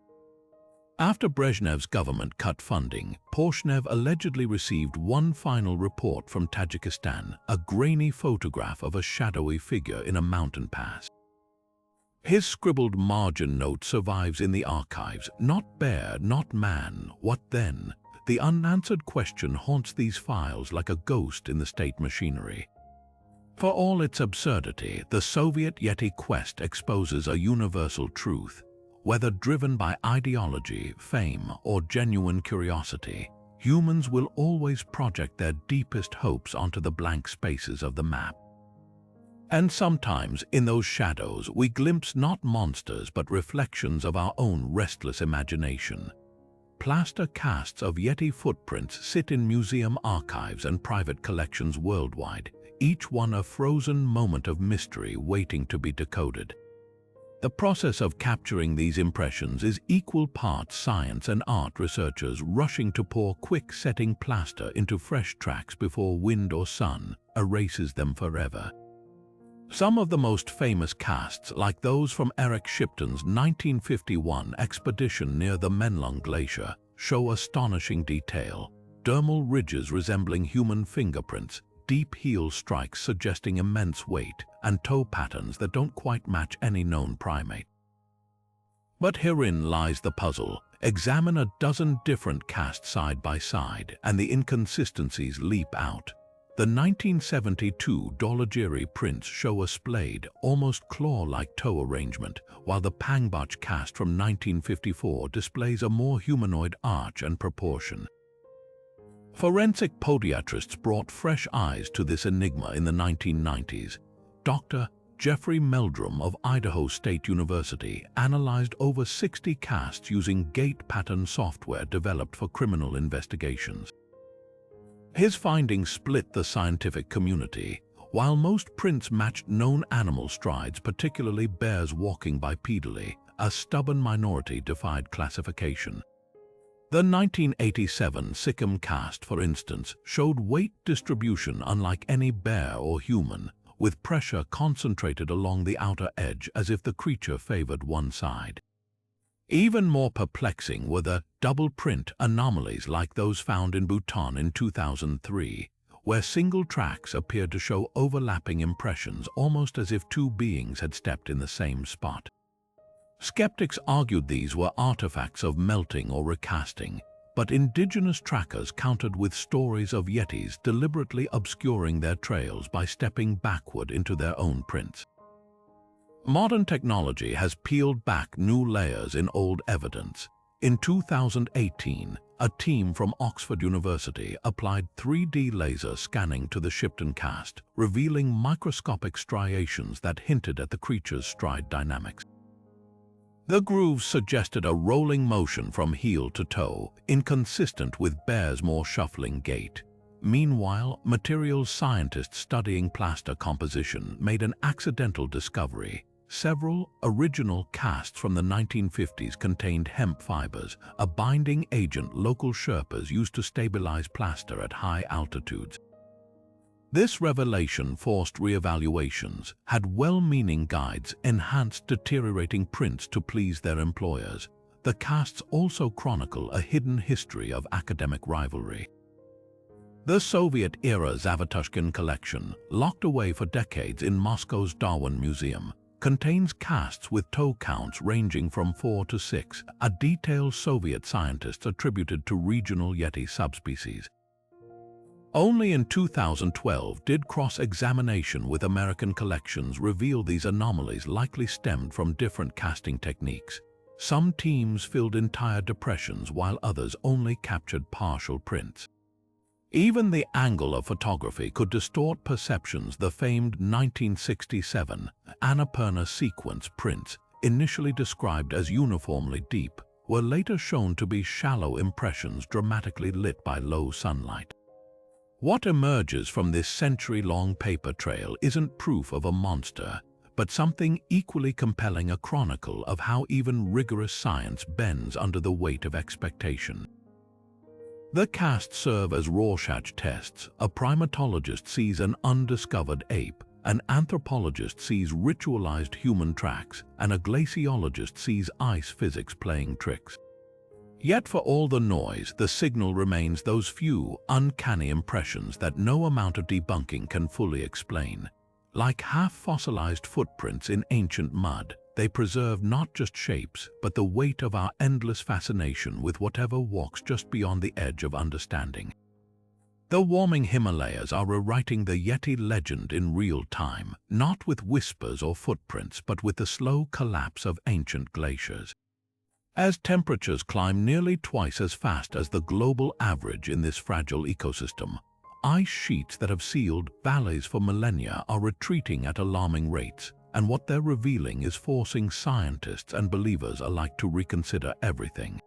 After Brezhnev's government cut funding, Porshnev allegedly received one final report from Tajikistan, a grainy photograph of a shadowy figure in a mountain pass. His scribbled margin note survives in the archives, not bear, not man, what then? The unanswered question haunts these files like a ghost in the state machinery. For all its absurdity, the Soviet Yeti quest exposes a universal truth. Whether driven by ideology, fame, or genuine curiosity, humans will always project their deepest hopes onto the blank spaces of the map. And sometimes, in those shadows, we glimpse not monsters but reflections of our own restless imagination. Plaster casts of Yeti footprints sit in museum archives and private collections worldwide, each one a frozen moment of mystery waiting to be decoded. The process of capturing these impressions is equal parts science and art, researchers rushing to pour quick-setting plaster into fresh tracks before wind or sun erases them forever. Some of the most famous casts, like those from Eric Shipton's 1951 expedition near the Menlung Glacier, show astonishing detail. Dermal ridges resembling human fingerprints, deep heel strikes suggesting immense weight, and toe patterns that don't quite match any known primate. But herein lies the puzzle. Examine a dozen different casts side by side, and the inconsistencies leap out. The 1972 Dolagiri prints show a splayed, almost claw-like toe arrangement, while the Pangbach cast from 1954 displays a more humanoid arch and proportion. Forensic podiatrists brought fresh eyes to this enigma in the 1990s. Dr. Jeffrey Meldrum of Idaho State University analyzed over 60 casts using gait pattern software developed for criminal investigations. His findings split the scientific community. While most prints matched known animal strides, particularly bears walking bipedally, a stubborn minority defied classification. The 1987 Sikkim cast, for instance, showed weight distribution unlike any bear or human, with pressure concentrated along the outer edge as if the creature favored one side. Even more perplexing were the double-print anomalies like those found in Bhutan in 2003, where single tracks appeared to show overlapping impressions almost as if two beings had stepped in the same spot. Skeptics argued these were artifacts of melting or recasting, but indigenous trackers countered with stories of Yetis deliberately obscuring their trails by stepping backward into their own prints. Modern technology has peeled back new layers in old evidence. In 2018, a team from Oxford University applied 3D laser scanning to the Shipton cast, revealing microscopic striations that hinted at the creature's stride dynamics. The grooves suggested a rolling motion from heel to toe, inconsistent with bear's more shuffling gait. Meanwhile, materials scientists studying plaster composition made an accidental discovery. Several original casts from the 1950s contained hemp fibers, a binding agent local Sherpas used to stabilize plaster at high altitudes. This revelation forced reevaluations. Had well-meaning guides enhanced deteriorating prints to please their employers? The casts also chronicle a hidden history of academic rivalry. The Soviet-era Zavatushkin collection, locked away for decades in Moscow's Darwin Museum, contains casts with toe counts ranging from 4 to 6, a detail Soviet scientists attributed to regional Yeti subspecies. Only in 2012 did cross-examination with American collections reveal these anomalies likely stemmed from different casting techniques. Some teams filled entire depressions while others only captured partial prints. Even the angle of photography could distort perceptions. The famed 1967 Annapurna sequence prints, initially described as uniformly deep, were later shown to be shallow impressions dramatically lit by low sunlight. What emerges from this century-long paper trail isn't proof of a monster, but something equally compelling, a chronicle of how even rigorous science bends under the weight of expectation. The casts serve as Rorschach tests. A primatologist sees an undiscovered ape, an anthropologist sees ritualized human tracks, and a glaciologist sees ice physics playing tricks. Yet for all the noise, the signal remains those few, uncanny impressions that no amount of debunking can fully explain. Like half-fossilized footprints in ancient mud, they preserve not just shapes, but the weight of our endless fascination with whatever walks just beyond the edge of understanding. The warming Himalayas are rewriting the Yeti legend in real time, not with whispers or footprints, but with the slow collapse of ancient glaciers. As temperatures climb nearly twice as fast as the global average in this fragile ecosystem, ice sheets that have sealed valleys for millennia are retreating at alarming rates, and what they're revealing is forcing scientists and believers alike to reconsider everything.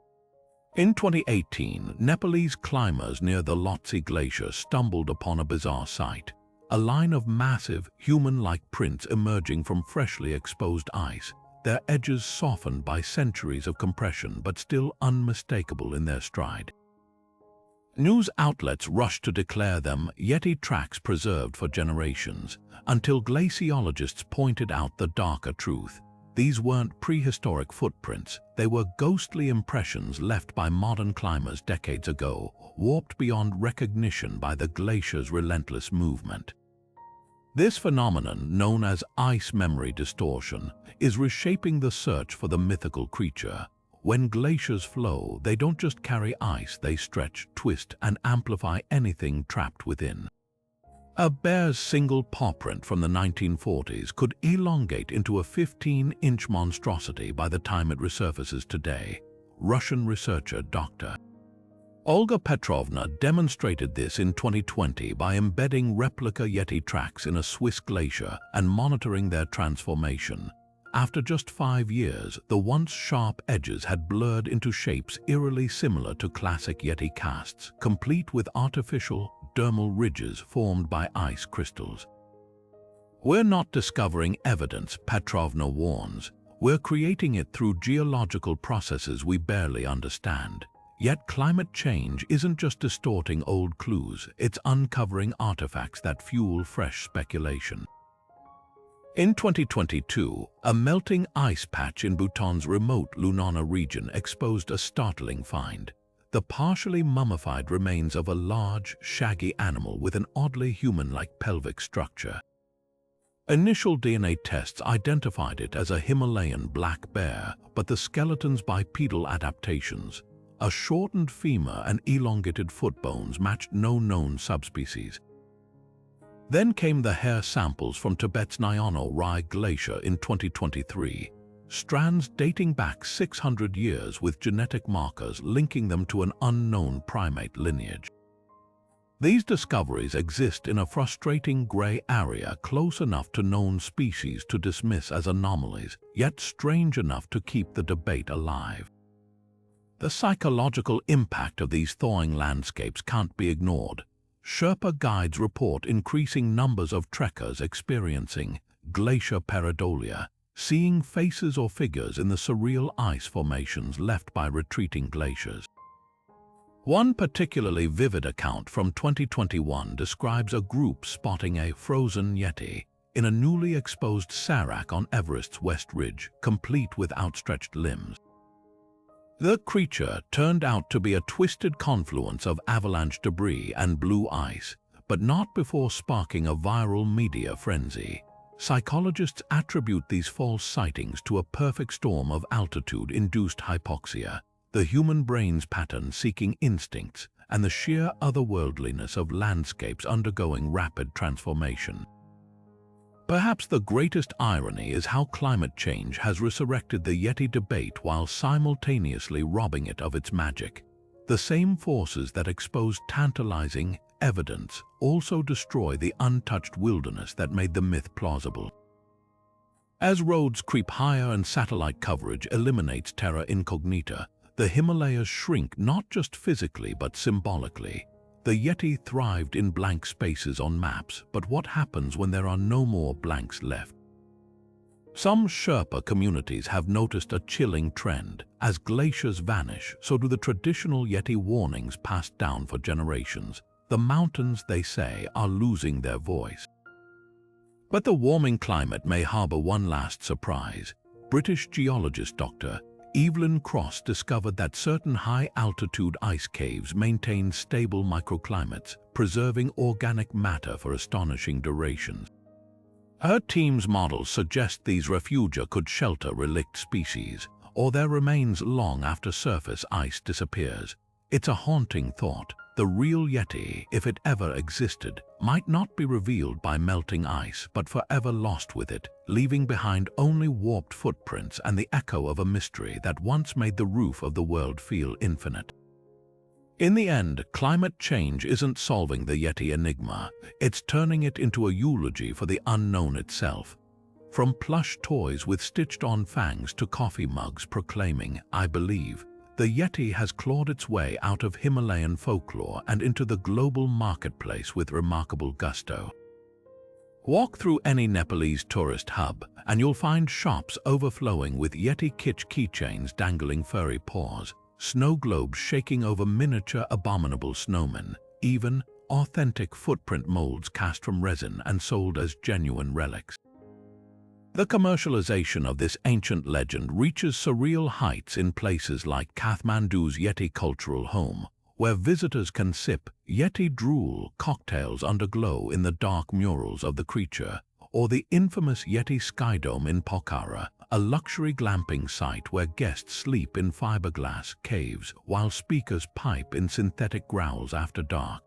In 2018, Nepalese climbers near the Lhotse Glacier stumbled upon a bizarre sight: a line of massive, human-like prints emerging from freshly exposed ice, their edges softened by centuries of compression but still unmistakable in their stride. News outlets rushed to declare them Yeti tracks preserved for generations, until glaciologists pointed out the darker truth. These weren't prehistoric footprints, they were ghostly impressions left by modern climbers decades ago, warped beyond recognition by the glacier's relentless movement. This phenomenon, known as ice memory distortion, is reshaping the search for the mythical creature. When glaciers flow, they don't just carry ice, they stretch, twist, and amplify anything trapped within. A bear's single paw print from the 1940s could elongate into a 15-inch monstrosity by the time it resurfaces today. Russian researcher Dr. Olga Petrovna demonstrated this in 2020 by embedding replica Yeti tracks in a Swiss glacier and monitoring their transformation. After just 5 years, the once sharp edges had blurred into shapes eerily similar to classic Yeti casts, complete with artificial, dermal ridges formed by ice crystals. "We're not discovering evidence," Petrovna warns. "We're creating it through geological processes we barely understand." Yet climate change isn't just distorting old clues, it's uncovering artifacts that fuel fresh speculation. In 2022, a melting ice patch in Bhutan's remote Lunana region exposed a startling find: the partially mummified remains of a large, shaggy animal with an oddly human-like pelvic structure. Initial DNA tests identified it as a Himalayan black bear, but the skeleton's bipedal adaptations, a shortened femur and elongated foot bones, matched no known subspecies. Then came the hair samples from Tibet's Nyano Rai Glacier in 2023, strands dating back 600 years with genetic markers linking them to an unknown primate lineage. These discoveries exist in a frustrating gray area close enough to known species to dismiss as anomalies, yet strange enough to keep the debate alive. The psychological impact of these thawing landscapes can't be ignored. Sherpa guides report increasing numbers of trekkers experiencing glacier pareidolia, seeing faces or figures in the surreal ice formations left by retreating glaciers. One particularly vivid account from 2021 describes a group spotting a frozen Yeti in a newly exposed serac on Everest's West Ridge, complete with outstretched limbs. The creature turned out to be a twisted confluence of avalanche debris and blue ice, but not before sparking a viral media frenzy. Psychologists attribute these false sightings to a perfect storm of altitude-induced hypoxia, the human brain's pattern seeking instincts, and the sheer otherworldliness of landscapes undergoing rapid transformation. Perhaps the greatest irony is how climate change has resurrected the Yeti debate while simultaneously robbing it of its magic. The same forces that expose tantalizing evidence also destroy the untouched wilderness that made the myth plausible. As roads creep higher and satellite coverage eliminates terra incognita, the Himalayas shrink not just physically but symbolically. The Yeti thrived in blank spaces on maps, but what happens when there are no more blanks left? Some Sherpa communities have noticed a chilling trend. As glaciers vanish, so do the traditional Yeti warnings passed down for generations. The mountains, they say, are losing their voice. But the warming climate may harbor one last surprise. British geologist Dr. Evelyn Cross discovered that certain high-altitude ice caves maintain stable microclimates, preserving organic matter for astonishing durations. Her team's models suggest these refugia could shelter relict species, or their remains long after surface ice disappears. It's a haunting thought. The real Yeti, if it ever existed, might not be revealed by melting ice, but forever lost with it, leaving behind only warped footprints and the echo of a mystery that once made the roof of the world feel infinite. In the end, climate change isn't solving the Yeti enigma, it's turning it into a eulogy for the unknown itself. From plush toys with stitched-on fangs to coffee mugs proclaiming, "I believe," the Yeti has clawed its way out of Himalayan folklore and into the global marketplace with remarkable gusto. Walk through any Nepalese tourist hub, and you'll find shops overflowing with Yeti kitsch keychains dangling furry paws, snow globes shaking over miniature abominable snowmen, even authentic footprint molds cast from resin and sold as genuine relics. The commercialization of this ancient legend reaches surreal heights in places like Kathmandu's Yeti cultural home, where visitors can sip Yeti drool cocktails under glow in the dark murals of the creature, or the infamous Yeti Skydome in Pokhara, a luxury glamping site where guests sleep in fiberglass caves while speakers pipe in synthetic growls after dark.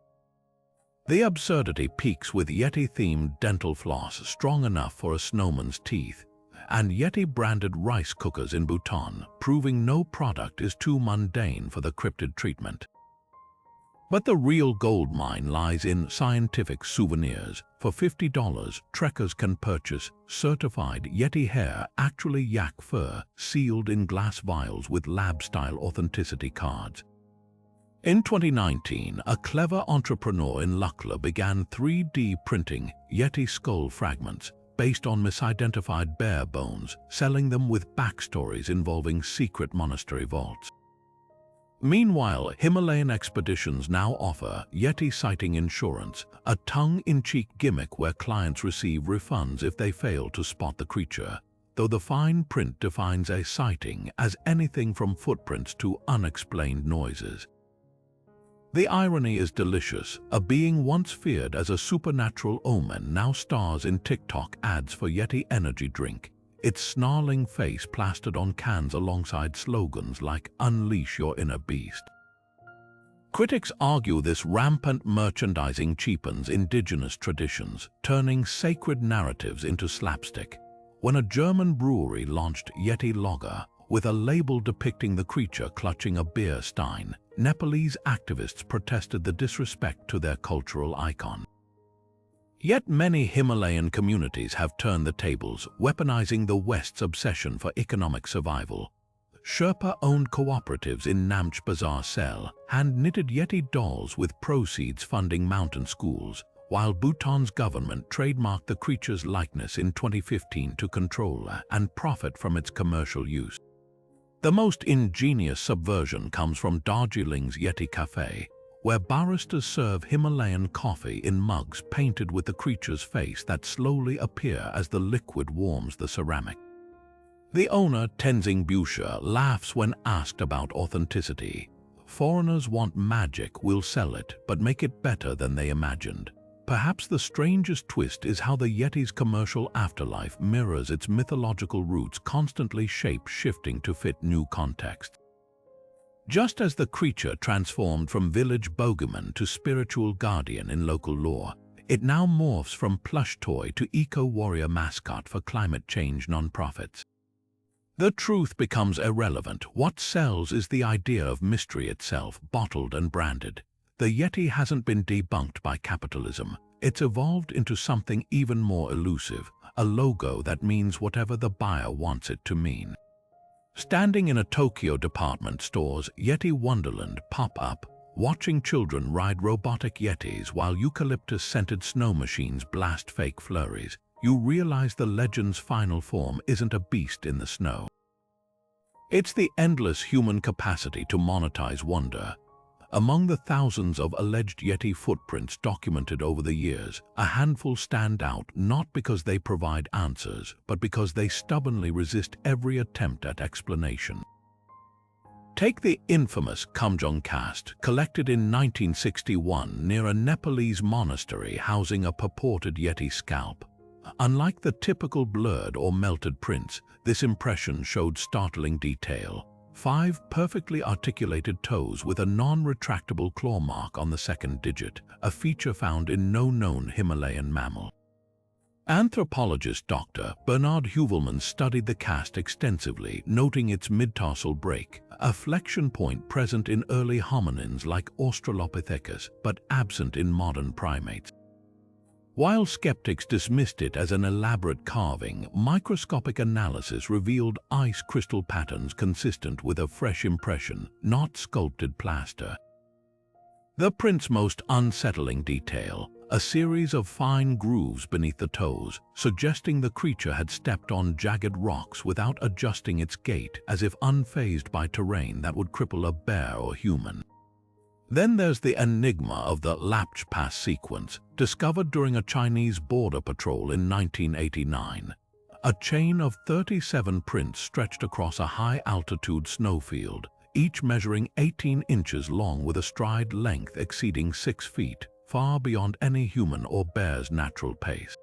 The absurdity peaks with Yeti-themed dental floss strong enough for a snowman's teeth, and Yeti-branded rice cookers in Bhutan, proving no product is too mundane for the cryptid treatment. But the real gold mine lies in scientific souvenirs. For $50, trekkers can purchase certified Yeti hair, actually yak fur, sealed in glass vials with lab-style authenticity cards. In 2019, a clever entrepreneur in Lukla began 3D printing Yeti skull fragments based on misidentified bear bones, selling them with backstories involving secret monastery vaults. Meanwhile, Himalayan expeditions now offer Yeti sighting insurance, a tongue-in-cheek gimmick where clients receive refunds if they fail to spot the creature, though the fine print defines a sighting as anything from footprints to unexplained noises. The irony is delicious. A being once feared as a supernatural omen now stars in TikTok ads for Yeti energy drink, its snarling face plastered on cans alongside slogans like "Unleash your inner beast." Critics argue this rampant merchandising cheapens indigenous traditions, turning sacred narratives into slapstick. When a German brewery launched Yeti Lager with a label depicting the creature clutching a beer stein, Nepalese activists protested the disrespect to their cultural icon. Yet many Himalayan communities have turned the tables, weaponizing the West's obsession for economic survival. Sherpa-owned cooperatives in Namche Bazaar sell hand-knitted Yeti dolls with proceeds funding mountain schools, while Bhutan's government trademarked the creature's likeness in 2015 to control and profit from its commercial use. The most ingenious subversion comes from Darjeeling's Yeti Cafe, where baristas serve Himalayan coffee in mugs painted with the creature's face that slowly appear as the liquid warms the ceramic. The owner, Tenzing Busha, laughs when asked about authenticity. "Foreigners want magic, we'll sell it, but make it better than they imagined." Perhaps the strangest twist is how the Yeti's commercial afterlife mirrors its mythological roots, constantly shape-shifting to fit new contexts. Just as the creature transformed from village bogeyman to spiritual guardian in local lore, it now morphs from plush toy to eco-warrior mascot for climate change nonprofits. The truth becomes irrelevant. What sells is the idea of mystery itself, bottled and branded. The Yeti hasn't been debunked by capitalism. It's evolved into something even more elusive, a logo that means whatever the buyer wants it to mean. Standing in a Tokyo department store's Yeti Wonderland pop-up, watching children ride robotic Yetis while eucalyptus-scented snow machines blast fake flurries, you realize the legend's final form isn't a beast in the snow. It's the endless human capacity to monetize wonder. Among the thousands of alleged Yeti footprints documented over the years, a handful stand out not because they provide answers, but because they stubbornly resist every attempt at explanation. Take the infamous Kumjong cast, collected in 1961 near a Nepalese monastery housing a purported Yeti scalp. Unlike the typical blurred or melted prints, this impression showed startling detail. 5 perfectly articulated toes with a non-retractable claw mark on the second digit, a feature found in no known Himalayan mammal. Anthropologist Dr. Bernard Heuvelman studied the cast extensively, noting its mid-tarsal break, a flexion point present in early hominins like Australopithecus, but absent in modern primates. While skeptics dismissed it as an elaborate carving, microscopic analysis revealed ice crystal patterns consistent with a fresh impression, not sculpted plaster. The print's most unsettling detail, a series of fine grooves beneath the toes, suggesting the creature had stepped on jagged rocks without adjusting its gait, as if unfazed by terrain that would cripple a bear or human. Then there's the enigma of the Lapch Pass sequence, discovered during a Chinese border patrol in 1989. A chain of 37 prints stretched across a high-altitude snowfield, each measuring 18 inches long with a stride length exceeding 6 feet, far beyond any human or bear's natural pace.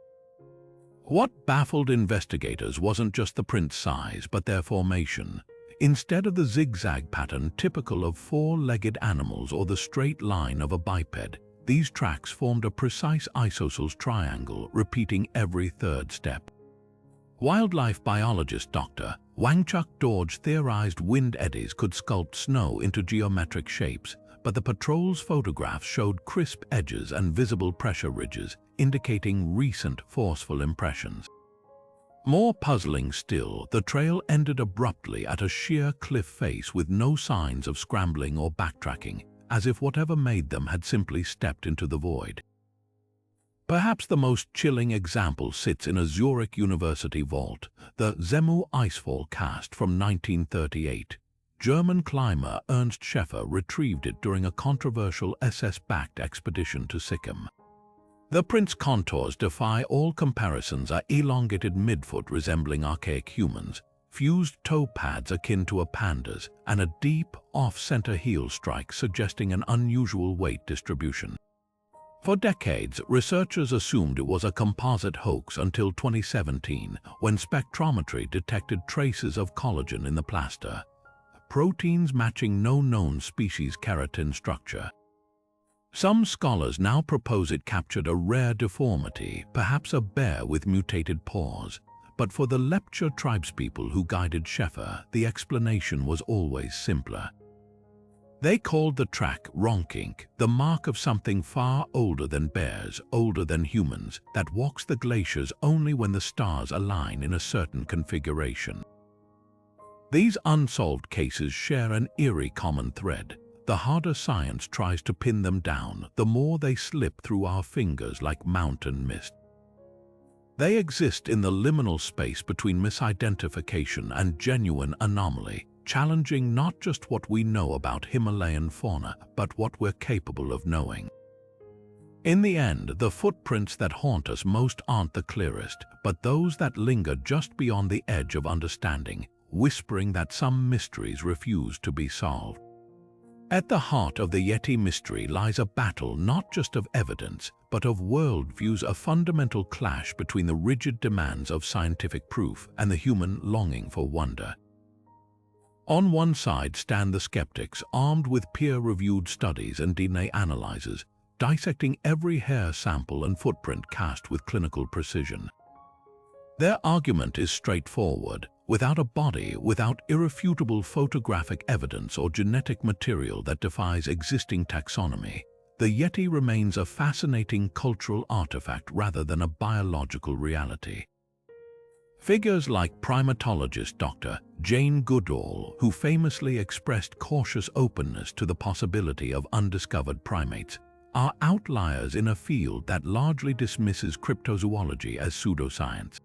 What baffled investigators wasn't just the print's size, but their formation. Instead of the zigzag pattern typical of four-legged animals or the straight line of a biped, these tracks formed a precise isosceles triangle, repeating every third step. Wildlife biologist Dr. Wangchuck Dorje theorized wind eddies could sculpt snow into geometric shapes, but the patrol's photographs showed crisp edges and visible pressure ridges, indicating recent forceful impressions. More puzzling still, the trail ended abruptly at a sheer cliff face with no signs of scrambling or backtracking, as if whatever made them had simply stepped into the void. Perhaps the most chilling example sits in a Zurich University vault, the Zemu icefall cast from 1938. German climber Ernst Schäfer retrieved it during a controversial SS-backed expedition to Sikkim. The print's contours defy all comparisons: are elongated midfoot resembling archaic humans, fused toe pads akin to a panda's, and a deep, off-center heel strike suggesting an unusual weight distribution. For decades, researchers assumed it was a composite hoax until 2017, when spectrometry detected traces of collagen in the plaster, proteins matching no known species' keratin structure. Some scholars now propose it captured a rare deformity, perhaps a bear with mutated paws. But for the Lepcha tribespeople who guided Schäfer, the explanation was always simpler. They called the track Ronkink, the mark of something far older than bears, older than humans, that walks the glaciers only when the stars align in a certain configuration. These unsolved cases share an eerie common thread. The harder science tries to pin them down, the more they slip through our fingers like mountain mist. They exist in the liminal space between misidentification and genuine anomaly, challenging not just what we know about Himalayan fauna, but what we're capable of knowing. In the end, the footprints that haunt us most aren't the clearest, but those that linger just beyond the edge of understanding, whispering that some mysteries refuse to be solved. At the heart of the Yeti mystery lies a battle not just of evidence, but of worldviews, a fundamental clash between the rigid demands of scientific proof and the human longing for wonder. On one side stand the skeptics, armed with peer-reviewed studies and DNA analyzers, dissecting every hair sample and footprint cast with clinical precision. Their argument is straightforward. Without a body, without irrefutable photographic evidence or genetic material that defies existing taxonomy, the Yeti remains a fascinating cultural artifact rather than a biological reality. Figures like primatologist Dr. Jane Goodall, who famously expressed cautious openness to the possibility of undiscovered primates, are outliers in a field that largely dismisses cryptozoology as pseudoscience.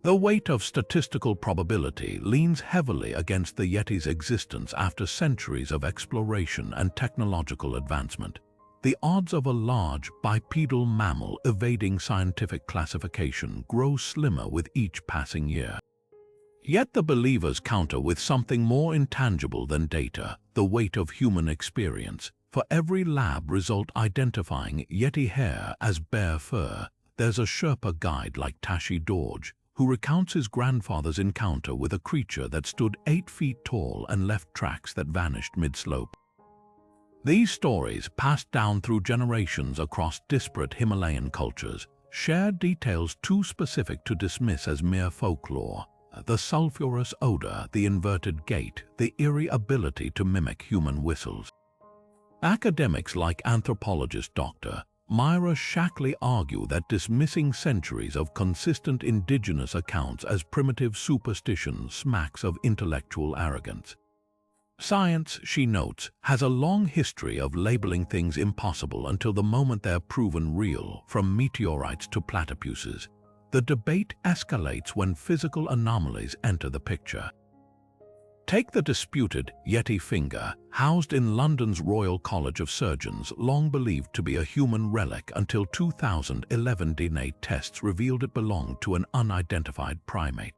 The weight of statistical probability leans heavily against the Yeti's existence after centuries of exploration and technological advancement. The odds of a large, bipedal mammal evading scientific classification grow slimmer with each passing year. Yet the believers counter with something more intangible than data: the weight of human experience. For every lab result identifying Yeti hair as bear fur, there's a Sherpa guide like Tashi Dorje, who recounts his grandfather's encounter with a creature that stood 8 feet tall and left tracks that vanished mid-slope. These stories, passed down through generations across disparate Himalayan cultures, share details too specific to dismiss as mere folklore. The sulfurous odor, the inverted gait, the eerie ability to mimic human whistles. Academics like anthropologist Dr. Myra Shackley argue that dismissing centuries of consistent indigenous accounts as primitive superstition smacks of intellectual arrogance. Science, she notes, has a long history of labeling things impossible until the moment they're proven real, from meteorites to platypuses. The debate escalates when physical anomalies enter the picture. Take the disputed Yeti finger, housed in London's Royal College of Surgeons, long believed to be a human relic until 2011 DNA tests revealed it belonged to an unidentified primate.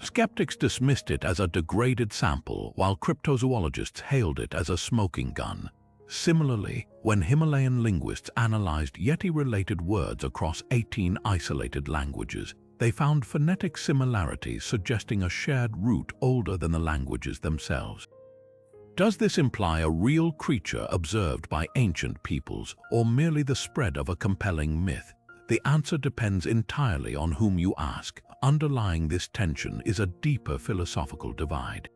Skeptics dismissed it as a degraded sample, while cryptozoologists hailed it as a smoking gun. Similarly, when Himalayan linguists analyzed Yeti-related words across 18 isolated languages, they found phonetic similarities suggesting a shared root older than the languages themselves. Does this imply a real creature observed by ancient peoples, or merely the spread of a compelling myth? The answer depends entirely on whom you ask. Underlying this tension is a deeper philosophical divide.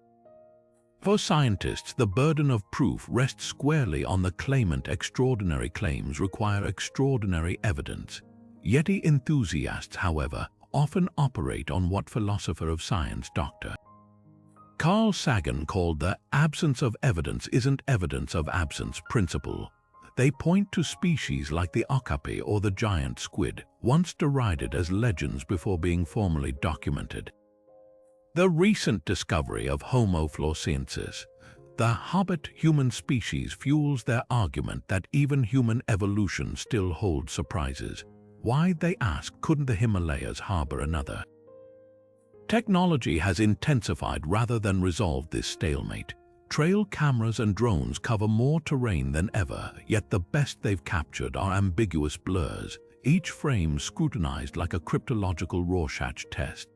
For scientists, the burden of proof rests squarely on the claimant. Extraordinary claims require extraordinary evidence. Yeti enthusiasts, however, often operate on what philosopher of science Dr. Carl Sagan called the absence of evidence isn't evidence of absence principle. They point to species like the okapi or the giant squid, once derided as legends before being formally documented. The recent discovery of Homo floresiensis, the hobbit human species, fuels their argument that even human evolution still holds surprises. Why, they ask, couldn't the Himalayas harbor another? Technology has intensified rather than resolved this stalemate. Trail cameras and drones cover more terrain than ever, yet the best they've captured are ambiguous blurs, each frame scrutinized like a cryptological Rorschach test.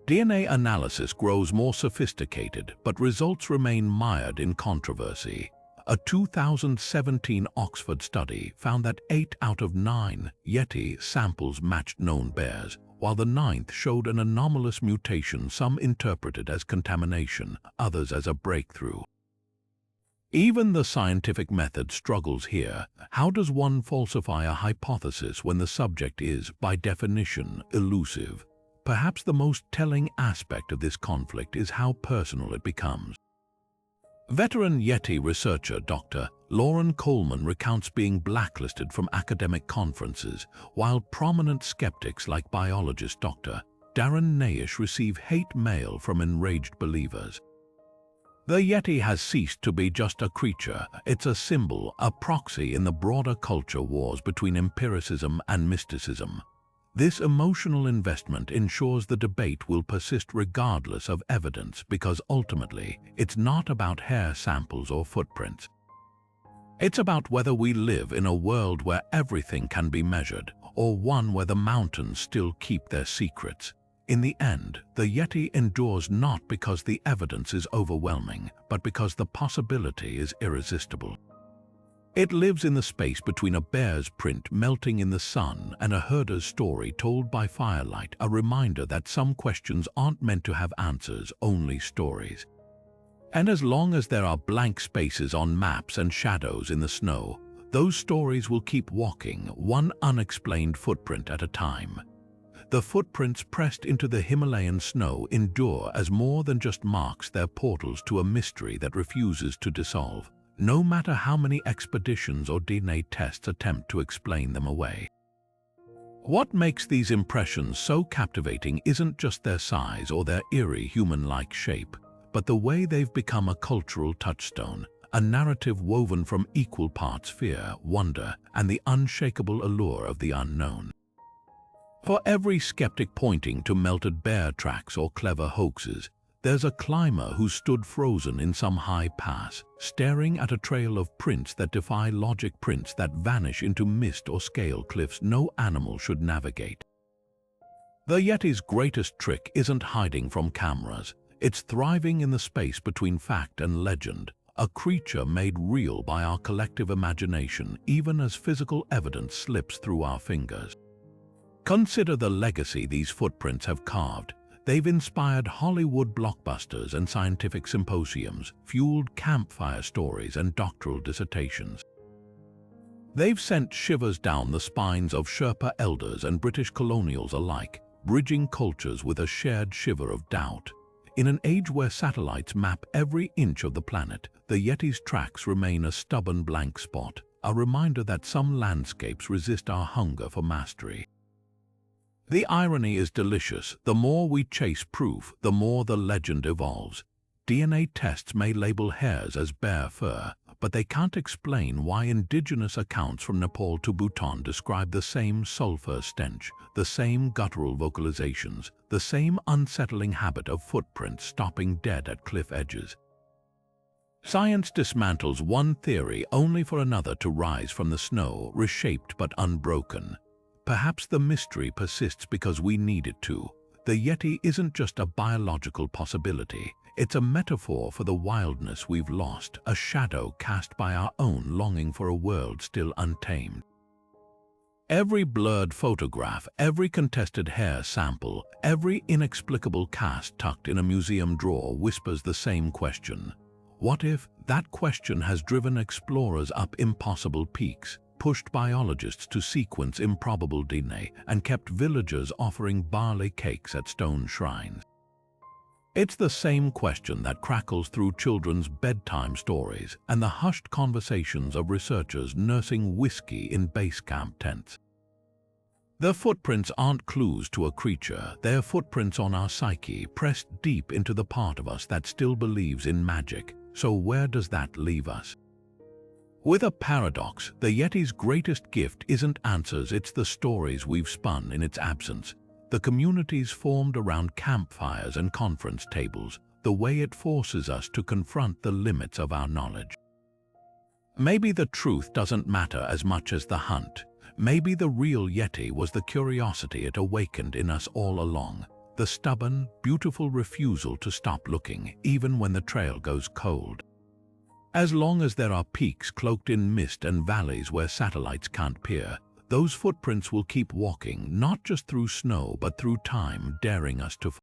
DNA analysis grows more sophisticated, but results remain mired in controversy. A 2017 Oxford study found that 8 out of 9 Yeti samples matched known bears, while the 9th showed an anomalous mutation, some interpreted as contamination, others as a breakthrough. Even the scientific method struggles here. How does one falsify a hypothesis when the subject is, by definition, elusive? Perhaps the most telling aspect of this conflict is how personal it becomes. Veteran Yeti researcher Dr. Lauren Coleman recounts being blacklisted from academic conferences, while prominent skeptics like biologist Dr. Darren Nayish receive hate mail from enraged believers. The Yeti has ceased to be just a creature. It's a symbol, a proxy in the broader culture wars between empiricism and mysticism. This emotional investment ensures the debate will persist regardless of evidence, because ultimately, it's not about hair samples or footprints. It's about whether we live in a world where everything can be measured, or one where the mountains still keep their secrets. In the end, the Yeti endures not because the evidence is overwhelming, but because the possibility is irresistible. It lives in the space between a bear's print melting in the sun and a herder's story told by firelight, a reminder that some questions aren't meant to have answers, only stories. And as long as there are blank spaces on maps and shadows in the snow, those stories will keep walking, one unexplained footprint at a time. The footprints pressed into the Himalayan snow endure as more than just marks. They're portals to a mystery that refuses to dissolve, no matter how many expeditions or DNA tests attempt to explain them away. What makes these impressions so captivating isn't just their size or their eerie human-like shape, but the way they've become a cultural touchstone, a narrative woven from equal parts fear, wonder, and the unshakable allure of the unknown. For every skeptic pointing to melted bear tracks or clever hoaxes, there's a climber who stood frozen in some high pass, staring at a trail of prints that defy logic, prints that vanish into mist or scale cliffs no animal should navigate. The Yeti's greatest trick isn't hiding from cameras. It's thriving in the space between fact and legend, a creature made real by our collective imagination, even as physical evidence slips through our fingers. Consider the legacy these footprints have carved. They've inspired Hollywood blockbusters and scientific symposiums, fueled campfire stories and doctoral dissertations. They've sent shivers down the spines of Sherpa elders and British colonials alike, bridging cultures with a shared shiver of doubt. In an age where satellites map every inch of the planet, the Yeti's tracks remain a stubborn blank spot, a reminder that some landscapes resist our hunger for mastery. The irony is delicious. The more we chase proof, the more the legend evolves. DNA tests may label hairs as bear fur, but they can't explain why indigenous accounts from Nepal to Bhutan describe the same sulfur stench, the same guttural vocalizations, the same unsettling habit of footprints stopping dead at cliff edges. Science dismantles one theory only for another to rise from the snow, reshaped but unbroken. Perhaps the mystery persists because we need it to. The Yeti isn't just a biological possibility. It's a metaphor for the wildness we've lost, a shadow cast by our own longing for a world still untamed. Every blurred photograph, every contested hair sample, every inexplicable cast tucked in a museum drawer whispers the same question. What if that question has driven explorers up impossible peaks, pushed biologists to sequence improbable DNA, and kept villagers offering barley cakes at stone shrines? It's the same question that crackles through children's bedtime stories and the hushed conversations of researchers nursing whiskey in base camp tents. The footprints aren't clues to a creature, they're footprints on our psyche, pressed deep into the part of us that still believes in magic. So where does that leave us? With a paradox, the Yeti's greatest gift isn't answers, it's the stories we've spun in its absence. The communities formed around campfires and conference tables, the way it forces us to confront the limits of our knowledge. Maybe the truth doesn't matter as much as the hunt. Maybe the real Yeti was the curiosity it awakened in us all along, the stubborn, beautiful refusal to stop looking, even when the trail goes cold. As long as there are peaks cloaked in mist and valleys where satellites can't peer, those footprints will keep walking, not just through snow but through time, daring us to